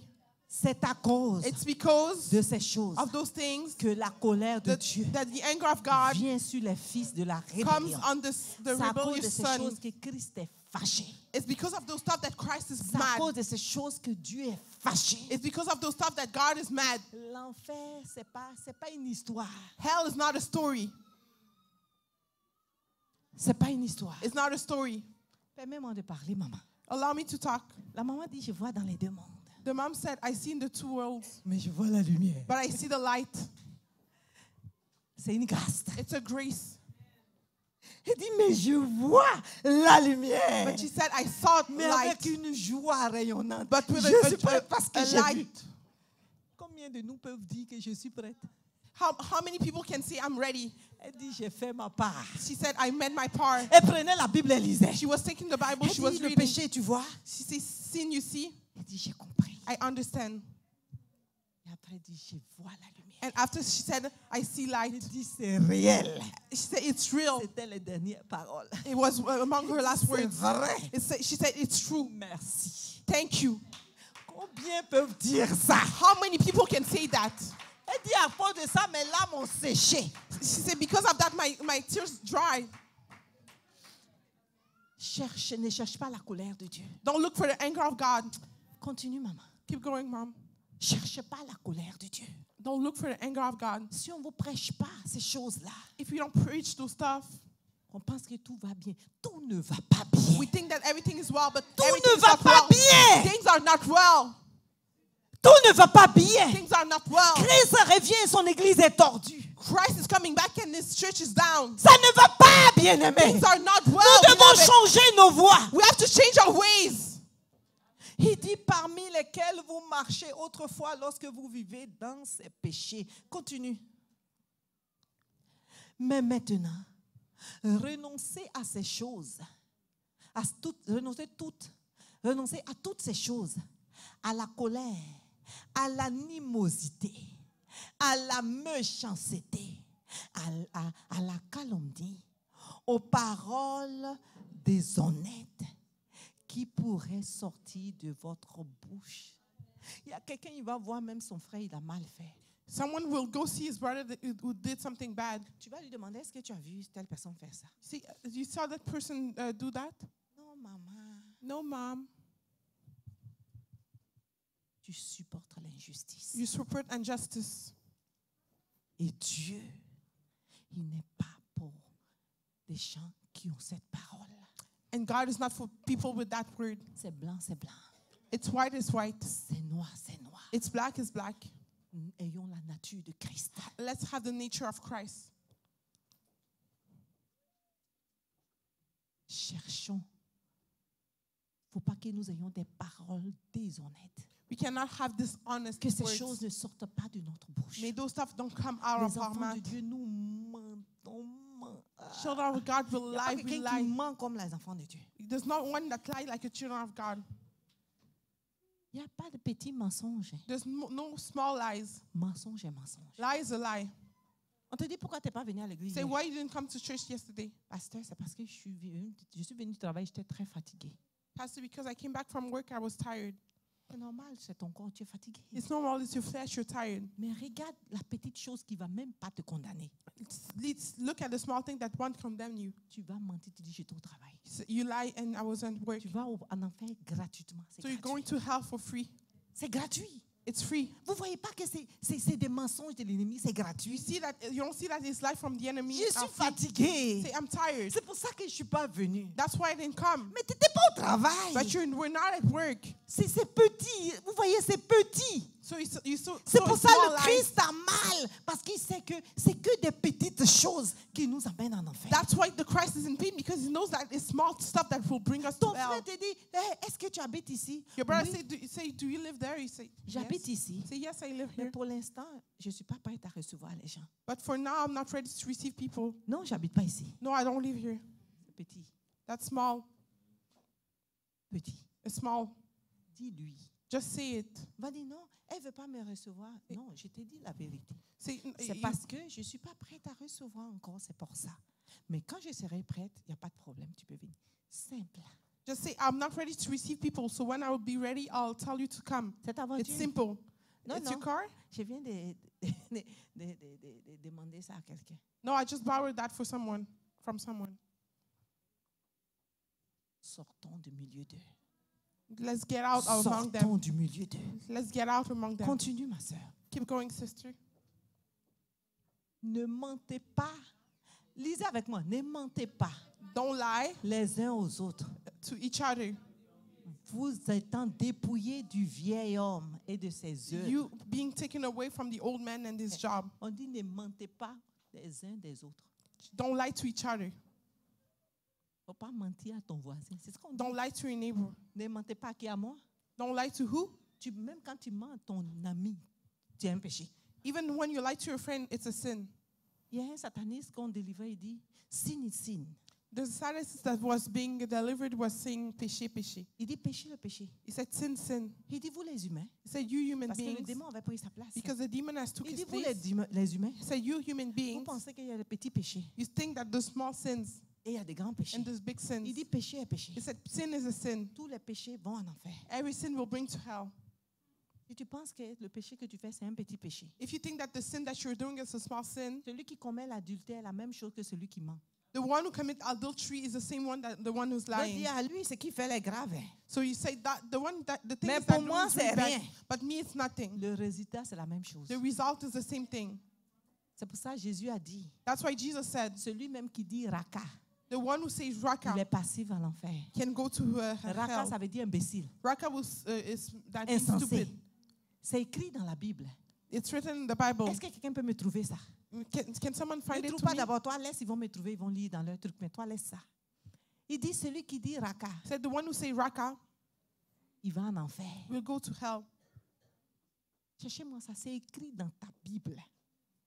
C'est à cause It's because de ces choses of those things que la colère de Dieu that the anger of God vient sur les fils de la comes rébellion. on the C'est à cause de rebellious ces son. choses que Christ est fâché. It's because of those stuff that Christ is C'est à mad. cause de ces choses que Dieu est fâché. It's because of those stuff that God is mad. L'enfer, c'est pas une histoire. Hell is not a story. C'est pas une histoire. It's not a story. Permets-moi de parler, maman. Allow me to talk. La maman dit, je vois dans les deux mondes. The mom said, I see in the two worlds, Mais je vois la lumière. but I see the light. C'est une grâce. It's a grace. Elle dit, mais je vois la lumière. But she said, I saw Mais light. avec une joie rayonnante. But with Je suis prête parce que a j'ai light. vu. Combien de nous peuvent dire que je suis prête? How many people can say, I'm ready? Elle dit, j'ai fait ma part. She said, I meant my part. Elle prenait la Bible, elle lisait. She was taking the Bible, Elle she was dit, le reading. péché, tu vois? She says, sin, you see? Elle dit, j'ai compris. I understand. Et après, elle dit, je vois la lumière. And after she said, I see light, Elle dit, c'est réel. she said, it's real. C'était les dernières paroles. It was among her last C'est words. vrai. She said, it's true. Merci. Thank you. Combien peuvent dire ça? How many people can say that? Elle dit, à cause de ça, mes larmes ont séché. She said, because of that, my tears dry. Ne cherche pas la colère de Dieu. Don't look for the anger of God. Continue, maman. Keep going, mom. Cherche pas la colère de Dieu. Don't look for the anger of God. Si on ne vous prêche pas ces choses-là, If you don't preach those stuff, on pense que tout va bien. Tout ne va pas bien. we think that everything is well, but Tout everything ne is va not pas well. bien. Things are not well. Tout ne va pas bien. Things are not well. Christ revient et son église est tordue. Christ is coming back and this church is down. Ça ne va pas, bien-aimé. Things are not well. Nous devons beloved. changer nos voies. We have to change our ways. Il dit parmi lesquels vous marchez autrefois lorsque vous vivez dans ces péchés. Continue. Mais maintenant, renoncez à ces choses. Renoncez à toutes ces choses. À la colère, à l'animosité, à la méchanceté, à la calomnie, aux paroles déshonnêtes qui pourraient sortir de votre bouche. Il y a quelqu'un, il va voir même son frère, il a mal fait. Someone will go see his brother who did something bad. Tu vas lui demander, est-ce que tu as vu telle personne faire ça? See, you saw that person do that? Non, maman. No, mom. Tu supportes l'injustice. You support injustice. Et Dieu, il n'est pas pour des gens qui ont cette parole. And God is not for people with that word. C'est blanc, c'est blanc. It's white is white. C'est noir, c'est noir. It's black is black. Ayons la nature de Christ. Let's have the nature of Christ. cherchons, il ne faut pas que nous ayons des paroles déshonnêtes. We cannot have dishonest Que ces choses words. ne sortent pas de notre bouche. May those stuff don't come out Les of our enfants de mouth. Dieu, nous mentons. Children of God will Il n'y a pas lie, we quelqu'un qui lie. ment comme les enfants de Dieu. There's not one that lie like the children of God. Il n'y a pas de petits mensonges. There's no small lies. Mensonge est mensonge. Lie is a lie. On te dit pourquoi tu n'es pas venu à l'église. Say, hier? why you didn't come to church yesterday? Pasteur, c'est parce que je suis venue du travail, j'étais très fatiguée. Pastor, because I came back from work, I was tired. C'est normal, c'est ton corps, tu es fatigué. It's normal, it's your flesh, you're tired. Mais regarde la petite chose qui ne va même pas te condamner. Look at the small thing that won't condemn you. Tu vas mentir, tu dis j'étais au travail. You lie and I was at work. Tu vas en enfer gratuitement. C'est So you're gratuit. going to hell for free. C'est gratuit. It's free. Vous ne voyez pas que c'est des mensonges de l'ennemi, c'est You gratuit. see that? You don't see that it's lie from the enemy. Je suis Free. fatiguée. Say, I'm tired. C'est pour ça que je ne suis pas venue. That's why I didn't come. Mais tu n'étais pas au travail. But we're not at work. C'est petit. Vous voyez, c'est petit. So C'est pour ça small le lies. Christ a mal. Parce qu'il sait que c'est que des petites choses qui nous amènent en enfer. That's why the Christ is in pain, because he knows that it's small stuff that will bring us to Ton hell. frère te dit, hey, est-ce que tu habites ici? Your brother Oui, say, do you live there? You say, j'habite yes. ici. Say, yes, I live Mais here. pour l'instant, je ne suis pas prête à recevoir les gens. But for now, I'm not ready to receive people. Non, j'habite pas ici. No, I don't live here. C'est petit. That's small. Petit. It's small. Dis-lui. Just say it. Va dire non, elle ne veut pas me recevoir. Non, je t'ai dit la vérité. Say, C'est parce que je ne suis pas prête à recevoir encore, c'est pour ça. Mais quand je serai prête, il n'y a pas de problème, tu peux venir. Simple. just say, I'm not ready to receive people, so when I will be ready, I'll tell you to come. C'est ta voiture. It's simple. Non, It's non. your car? Je viens de demander ça à quelqu'un. No, I just borrowed that from someone. Sortons du milieu d'eux. Let's get out among them. Sortons du milieu d'eux. Let's get out among them. Continue, ma soeur. Keep going, sister. Ne mentez pas. Lisez avec moi. Ne mentez pas Don't lie les uns aux autres. to each other. Vous étant dépouillés du vieil homme et de ses œuvres. You being taken away from the old man and his job. On dit ne mentez pas les uns des autres. Don't lie to each other. Il ne faut pas mentir à ton voisin. C'est ce qu'on dit. Don't lie to your neighbor. Ne mentez pas qui à moi. Don't lie to who? Même quand tu mens à ton ami, tu as un péché. Even when you lie to your friend, it's a sin. Il y a un sataniste qu'on délivrait, il dit, sin is sin. The Sadducees that was being delivered was saying péché, péché. Il dit péché le péché. He said sin, sin. Il dit vous les humains. He said you human Parce que le beings. démon avait pris sa place. Because the demon has took Il his dit vous place. les humains. He said you human Vous beings. pensez qu'il y a des petits péchés You think that there's small sins et il y a des grands péchés. and there's big sins. Il dit péché est péché. He said sin is a sin. Tous les péchés vont en enfer. Every sin will bring to hell. Si tu penses que le péché que tu fais, c'est un petit péché. If you think that the sin that you're doing is a small sin, Celui qui commet l'adultère est la même chose que celui qui ment. the one who commits adultery is the same one that the one who's Donc, lying. dis à lui, ce qu'il fait est grave. So you say that the thing Mais is pour that moi, doing is c'est really bad, rien. but me it's nothing. Le résultat, c'est la même chose. The result is the same thing. C'est pour ça que Jésus a dit, That's why Jesus said, celui même qui dit raka, the one who says raka il est passif à l'enfer. can go to Raka, hell. ça veut dire imbécile, Raka is that means insensé. stupid. C'est écrit dans la Bible. It's written in the Bible. Est-ce que quelqu'un peut me trouver ça? Can someone Ne find it trouve to pas me? d'abord, toi laisse, ils vont me trouver, ils vont lire dans leur truc, mais toi laisse ça. Il dit, celui qui dit raka, Said the one who say raka il va en enfer. will go to hell. Cherchez-moi ça, c'est écrit dans ta Bible.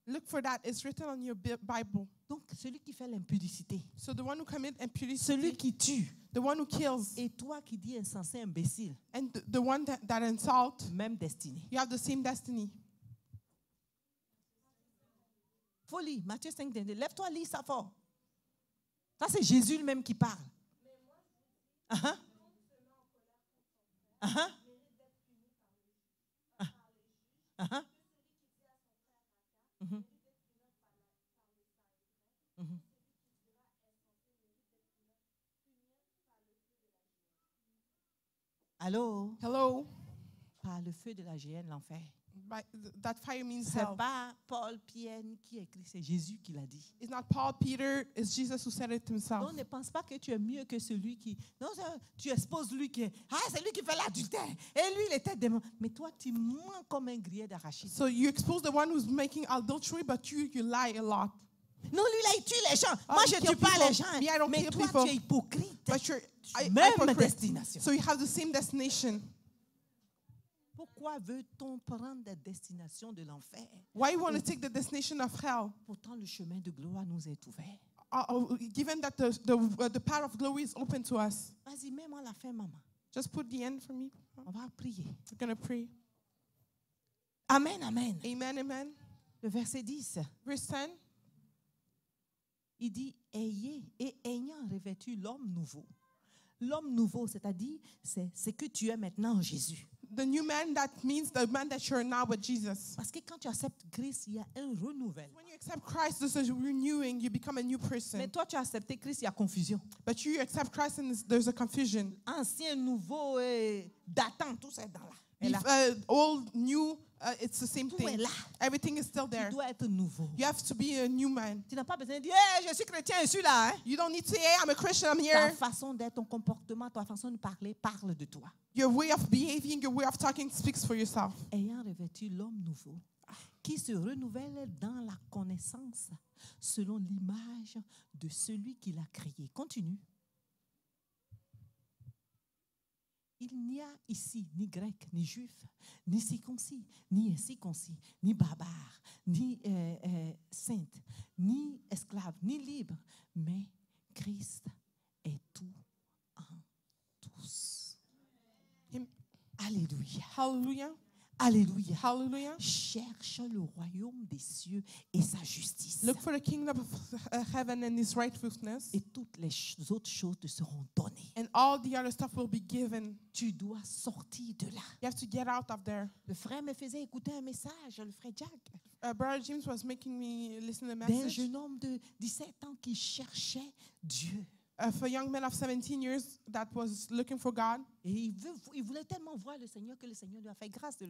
Look for that. It's written on your Bible. Donc, celui qui fait l'impudicité, So the one who commits impurity, celui qui tue, the one who kills, et toi qui dis insensé, imbécile, and the one that insult, même destinée. you have the same destiny. Faut lire, Matthieu 5, lève-toi, lis ça fort. Ça, c'est Jésus lui-même qui parle. Uh-huh. Uh-huh. Uh-huh. Mhm. Mhm. Allô? Hello. Par le feu de la géhenne, l'enfer. That fire means C'est hell. pas Paul, Pierre qui écrit, c'est Jésus qui l'a dit. It's not Paul, Peter. It's Jesus who said it himself. Non, ne pense pas que tu es mieux que celui qui... Non, tu exposes lui qui est... Ah, c'est lui qui fait l'adultère. Et lui, il était démon. Mais toi, tu mens comme un grillé d'arachide. So you expose the one who's making adultery, but you lie a lot. Non, lui là, il tue les gens. Oh, Moi, you je ne kill tue pas people. les gens. Me, I don't Mais kill toi, people. tu es hypocrite. But you're Même hypocrite. destination. So you have the same destination. Pourquoi veut-on prendre la destination de l'enfer? Why you want to take the destination of hell? Pourtant, le chemin de gloire nous est ouvert. Given that the path of glory is open to us. Vas-y, mets-moi la fin, maman. Just put the end for me. On va prier. We're going to pray. Amen, amen. Amen, amen. Le verset 10, Verse 10. il dit, ayant revêtu l'homme nouveau. L'homme nouveau, c'est-à-dire, c'est ce que tu es maintenant en Jésus. The new man, that means the man that you're now with Jesus. Parce que quand tu acceptes Christ, il y a un renouvellement. When you accept Christ, this is renewing. You become a new person. Mais toi, tu as accepté Christ, il y a confusion. But you accept Christ and there's a confusion. Ancien, nouveau, datant, tout ça est dans là. Et là. Old, new, it's the same Tout est thing. là. Everything is still Tu there. dois être nouveau. You have to be a new man. Tu n'as pas besoin de dire, hey, je suis chrétien, je suis là. Hein? You don't need to say, hey, I'm a Christian, I'm Ta here. façon d'être, ton comportement, ta façon de parler, parle de toi. Your way of behaving, your way of talking speaks for yourself. Ayant revêtu l'homme nouveau, qui se renouvelle dans la connaissance selon l'image de celui qui l'a créé. Continue. Il n'y a ici ni grec, ni juif, ni circoncis, ni incirconcis, ni barbare, ni sainte, ni esclave, ni libre, mais Christ est tout en tous. Alléluia. Hallelujah. Alléluia. Hallelujah. Cherche le royaume des cieux et sa justice. Look for the kingdom of heaven and his righteousness. Et toutes les autres choses te seront données. And all the other stuff will be given. Tu dois sortir de là. You have to get out of there. Le frère me faisait écouter un message, le frère Jack, Brother James was making me listen to a d'un message jeune homme de 17 ans qui cherchait Dieu. of a young man of 17 years that was looking for God. Et il voulait tellement voir le Seigneur que le Seigneur lui a fait grâce de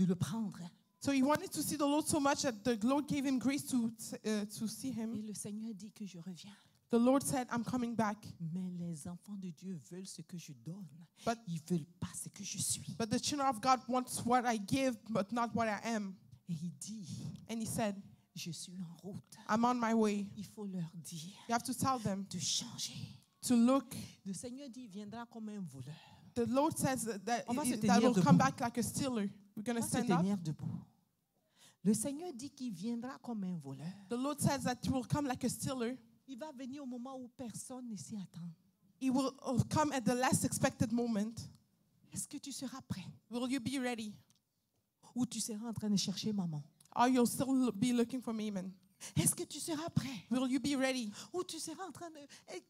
le prendre. So he wanted to see the Lord so much that the Lord gave him grace to see Et him. le Seigneur dit que je reviens. The Lord said, I'm coming back. Mais les enfants de Dieu veulent ce que je donne. But- Ils ne veulent pas ce que je suis. But the children of God wants what I give, but not what I am. Et il dit, And he said, je suis en route. I'm on my way. Il faut leur dire You have to tell them de changer. to look. Le Seigneur dit, il viendra comme un voleur. The Lord says that On va se that tenir will debout. come back like a stealer. We're going On to va se stand up. tenir debout. Le Seigneur dit qu'il viendra comme un voleur. The Lord says that he will come like a stealer. Il va venir au moment où personne ne s'y attend. He will come at the last expected moment. Est-ce que tu seras prêt? Will you be ready? Ou tu seras en train de chercher maman? Or you'll still be looking for Mammon? Est-ce que tu seras prêt? Will you be ready? Ou tu seras en train de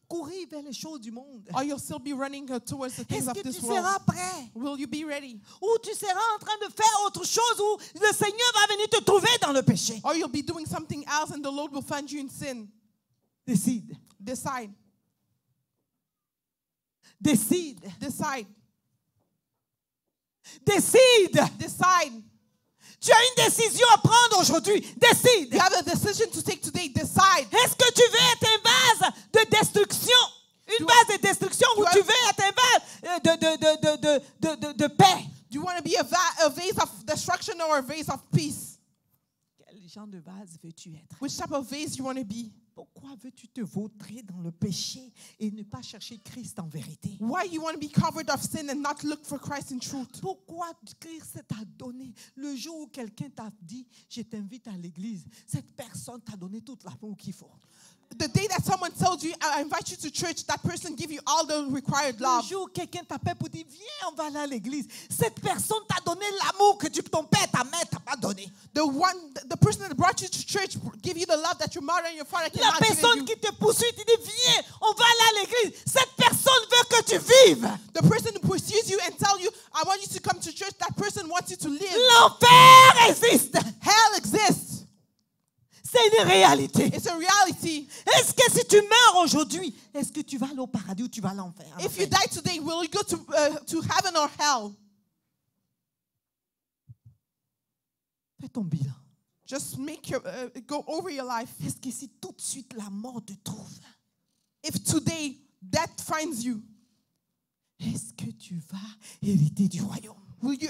courir vers les choses du monde? Or you'll still be running towards the things Est-ce of que tu this world? seras prêt? Will you be ready? Ou tu seras en train de faire autre chose où le Seigneur va venir te trouver dans le péché? Or you'll be doing something else and the Lord will find you in sin. Décide. Decide. Décide. Decide. Décide. Decide. Tu as une décision à prendre aujourd'hui. Décide. You have a decision to take today. Decide. Est-ce que tu veux être un vase de destruction? Une Do vase de destruction ou do tu I- veux être un vase de paix? Do you want to be a vase of destruction or a vase of peace? Quel genre de vase veux-tu être? Which type of vase you want to be? Pourquoi veux-tu te vautrer dans le péché et ne pas chercher Christ en vérité? Why you want to be covered of sin and not look for Christ in truth? Pourquoi Christ t'a donné le jour où quelqu'un t'a dit je t'invite à l'église, cette personne t'a donné toute l'amour qu'il faut. The day that someone told you, I invite you to church, that person give you all the required Le love. jour où quelqu'un t'appelle pour dire viens on va aller à l'église, cette personne t'a donné l'amour que ton père, ta mère t'a pas donné. The person that brought you to church give you the love that your mother and your father La cannot give personne you. qui te poursuit te dit viens on va aller à l'église, cette personne veut que tu vives. The person who pursues you and tell you, I want you to come to church, that person wants you to live. L'enfer existe. Hell exists. C'est une réalité. It's a reality. Est-ce que si tu meurs aujourd'hui, est-ce que tu vas aller au paradis ou tu vas à l'enfer? If you die today, will you go to heaven or hell? Fais ton bilan. Just make your go over your life. Est-ce que si tout de suite la mort te trouve, If today death finds you, est-ce que tu vas hériter du royaume? Will you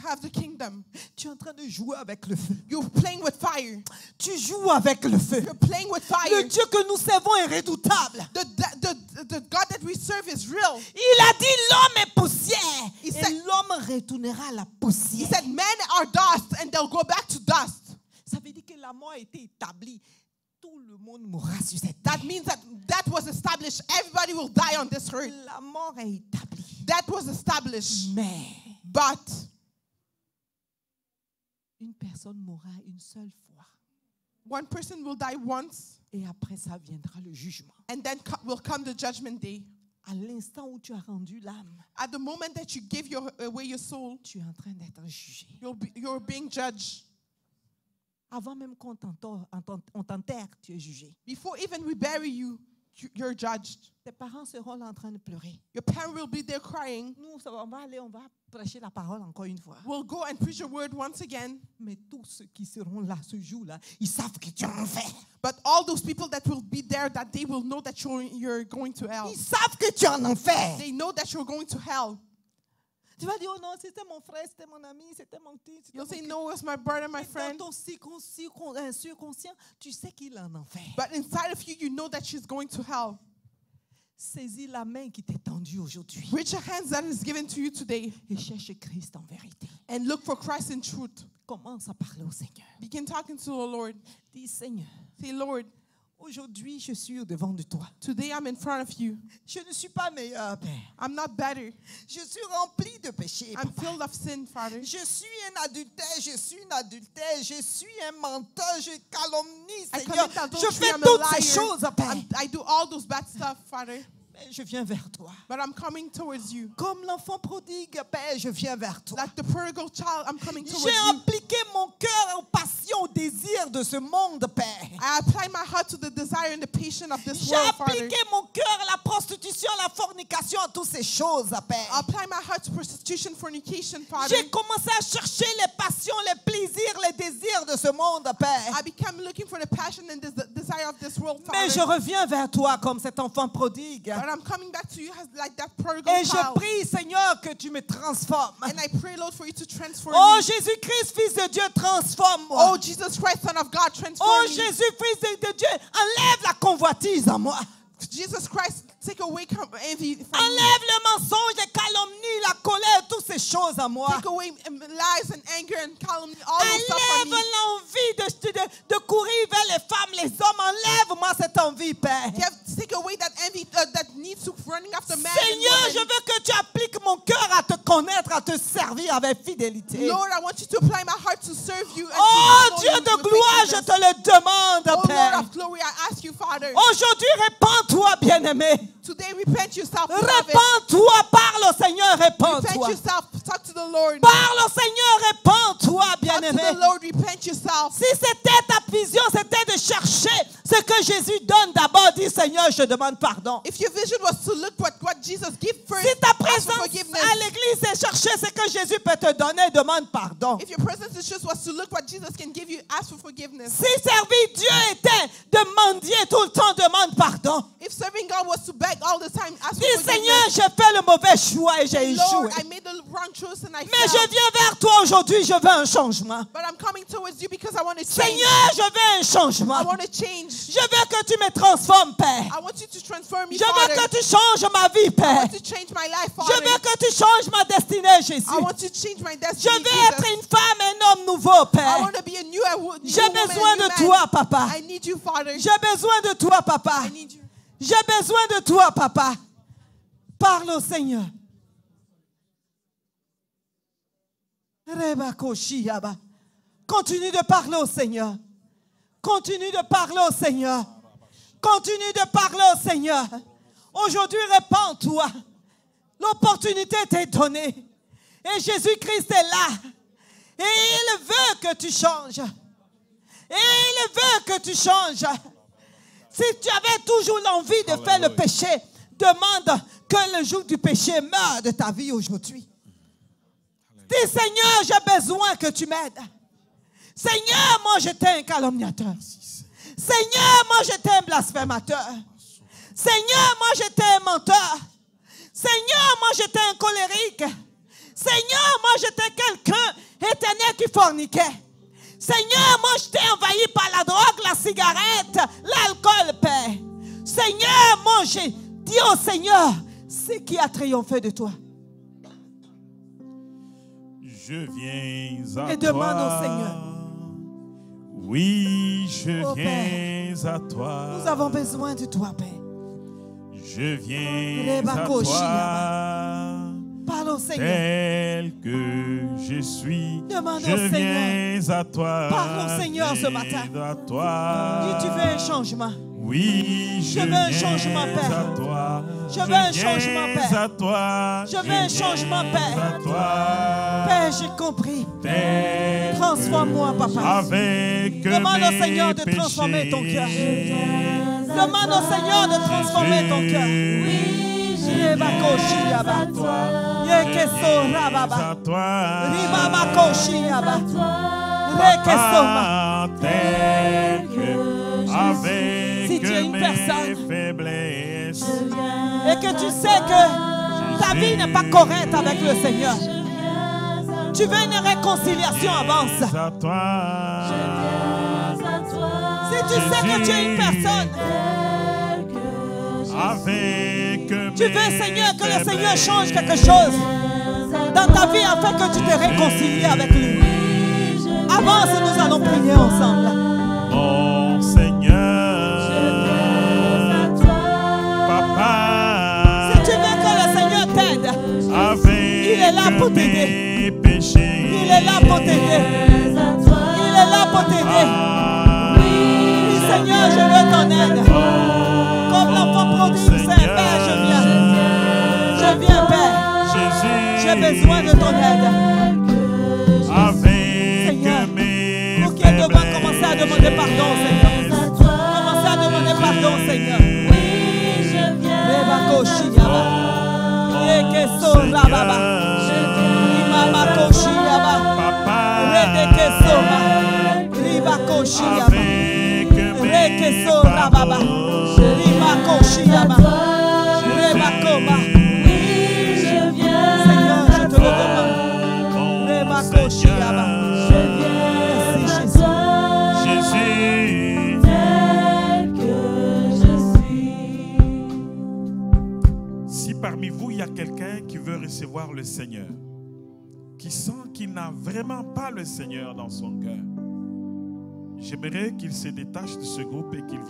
have the kingdom? Tu es en train de jouer avec le feu. You're playing with fire. Tu joues avec le feu. You're playing with Le fire. Dieu que nous servons est redoutable. The God that we serve is real. Il a dit l'homme est poussière. He Et said- l'homme retournera à la He poussière. said, men are dust and they'll go back to dust. Ça veut dire que la mort a été établie. Tout le monde mourra sur cette terre. That means that was established. Everybody will die on this earth. La mort est établie. That was established. Mais But une personne mourra une seule fois. one person will die once, Et après ça viendra le jugement. and then will come the judgment day. À l'instant où tu as rendu l'âme, At the moment that you give away your soul, tu es en train d'être jugé. you're being judged. Avant même qu'on on t'enterre, tu es jugé. Before even we bury you, you're judged. Tes parents seront là en train de pleurer. Your parent will be there crying. Nous, on va prêcher la parole encore une fois. We'll go and preach your word once again. Mais tous ceux qui seront là ce jour-là, ils savent que tu es en enfer. But all those people that will be there that day will know that you're going to hell. Ils savent que tu es en enfer. They know that you're going to hell. Tu vas dire, oh non, c'était mon frère, c'était mon ami, c'était mon petit. You'll say, no, it's my brother, my Mais friend. dans ton subconscient, tu sais qu'il est en enfer. But inside of you, you know that she's going to hell. Saisis la main qui t'est tendue aujourd'hui Reach your hands that is given to you today et cherche Christ en vérité. and look for Christ in truth. Commence à parler au Seigneur. Begin talking to the Lord. Dis, Seigneur, Say, Lord, aujourd'hui je suis au devant de toi. today I'm in front of you. Je ne suis pas meilleur, Père. I'm not better. Je suis rempli de péchés, I'm Papa. filled of sin, Father. Je suis un adultère, je suis une adultère, je suis un menteur, je calomnie, I Seigneur. commit adultery, Je fais I'm a toutes ces liar. choses, Père. I do all those bad stuff, Father. Mais je viens vers toi. But I'm coming towards you. Comme l'enfant prodigue, Père, je viens vers toi. Like the prodigal child, I'm coming towards J'ai you. appliqué mon cœur aux passions, aux désirs de ce monde, Père. I apply my heart to the desire and the patience of this J'ai world, Father. appliqué mon cœur à la prostitution, à la fornication, à toutes ces choses, I Père. apply my heart to prostitution, fornication, Father. J'ai commencé à chercher les passions, les plaisirs, les désirs de ce monde, Père. I became looking for the passion and the desire of this world, Mais je Father. reviens vers toi comme cet enfant prodigue. But I'm coming back to you as like that prodigal Et je child. prie, Seigneur, que tu me transformes. And I pray, Lord, for you to transform Oh, me. Jésus-Christ, Fils de Dieu, transforme-moi. Oh, Jesus Christ, Son of God, transform Oh, me. Jésus, Fils de Dieu, enlève la convoitise en moi. Jesus Christ, take away envy from me. Enlève le mensonge, les calomnies, la colère, toutes ces choses en moi. Take away lies and anger and calumny, all those stuff from Enlève me. l'envie de courir vers les femmes, les hommes. Enlève-moi cette envie, Père. Take away that envy that needs to running after man and Seigneur, je woman. veux que tu appliques mon cœur à te connaître, à te servir avec fidélité. Lord, I want you to apply my heart to serve you. And Oh, to Dieu know you de with gloire, je faithfulness. te le demande, Oh, Lord Père. of glory, I ask you, Father. Aujourd'hui, répands-toi, bien-aimé. Today, repent yourself, beloved. Répands-toi, parle au Seigneur, Repent répands-toi. yourself. Talk to the Lord. Parle au Seigneur, répands-toi, Talk to bien-aimé. the Lord. Repent yourself. Si c'était ta vision, c'était de chercher ce que Jésus donne d'abord, dis Seigneur, je demande pardon. If your vision was to look what Jesus gave first, Si ta ask for présence forgiveness. à l'église est chercher ce que Jésus peut te donner, demande pardon. If your presence is just was to look what Jesus can give you, ask for forgiveness. Si servir Dieu était de mendier tout le temps, demande pardon. If serving God was to beg all the time, ask for Dis Seigneur, forgiveness. j'ai fait le mauvais choix et j'ai Lord, échoué. I made the wrong choice and I Mais je failed. viens vers toi aujourd'hui, je veux un changement. But I'm coming towards you because I want to change. Seigneur, je veux un I changement. want to change. Je veux que tu me transformes, Père. I want you to transform me, Je veux Father. que tu changes ma vie, I Père. want to change my life, Je Father. veux que tu changes ma destinée, Jésus. I want to change my Je destiny, veux être Jesus. une femme, un homme nouveau, I Père. want to be a new woman, J'ai a besoin new de man. toi, Papa. I need you, Father. J'ai besoin de toi, Papa. I need you. J'ai besoin de toi, Papa. Parle au Seigneur. Rebakoshiaba. Continue de parler au Seigneur. Continue de parler au Seigneur. Continue de parler au Seigneur. Aujourd'hui, répands-toi. L'opportunité t'est donnée. Et Jésus-Christ est là. Et il veut que tu changes. Et il veut que tu changes. Si tu avais toujours l'envie de faire le péché, demande que le jour du péché meure de ta vie aujourd'hui. Dis Seigneur, j'ai besoin que tu m'aides. Seigneur, moi j'étais un calomniateur. Seigneur, moi j'étais un blasphémateur. Seigneur, moi j'étais un menteur. Seigneur, moi j'étais un colérique. Seigneur, moi j'étais quelqu'un éternel qui forniquait. Seigneur, moi j'étais envahi par la drogue, la cigarette, l'alcool, Père. Seigneur, moi j'ai dit au Seigneur, c'est qui a triomphé de toi. Je viens à Et toi. demande au Seigneur. Oui, je Oh, viens à toi. Nous avons besoin de toi, Père. Je viens Reba à Koshi, toi. Parle au Seigneur. Tel que je suis, Demande je au Seigneur. viens à toi. Parle au Seigneur ce matin. Je viens à toi. Dis, tu veux un changement. Oui, je veux un viens changement, Père. à toi. Je veux un changement, viens Père. à toi. Je veux un changement, Père. À toi. Père, j'ai compris. Tel Transforme-moi, Papa. avec Demande au mes Seigneur de transformer ton cœur. Demande au Seigneur de transformer ton cœur. Reba Koshi, Yaba. Yekeso, Rababa. à toi. Ribaba Koshi, Yaba. Rekesoma. Tel que avec Si tu es une mes personne faiblesses, et que tu sais que ta vie n'est pas correcte avec le Seigneur, tu veux une réconciliation, avance. à toi. Si tu sais que tu es une personne, Avec tu veux, Seigneur, que le Seigneur change quelque chose dans ta vie afin que tu te réconcilies avec lui. Avance, nous allons prier ensemble. mon Seigneur, Papa, Si tu veux que le Seigneur t'aide, avec il est là pour t'aider. mes péchés, Il est là pour t'aider. Il est là pour t'aider. Oui, Seigneur, je veux ton aide. Comme l'enfant prodigue, c'est Père, je viens. Je viens, Père. Jésus, J'ai besoin de ton aide. avec Seigneur, mes vous qui êtes devant, commencez à demander pardon, Seigneur. Commencez à demander pardon, Seigneur. Reba Koshi, Yaba. Yekeso, Rababa. Imama Koshi, Yaba. Papa, Redekeso, Ma. Riba Koshi, Yaba. Rekeso, Rababa. Riba Koshi, Yaba. Reba Koma. Seigneur, je te le demande. Reba Koshi, Yaba. Merci, Jésus. Jésus, si parmi vous il y a quelqu'un qui veut recevoir le Seigneur, qui sent qu'il n'a vraiment pas le Seigneur dans son cœur, j'aimerais qu'il se détache de ce groupe et qu'il vienne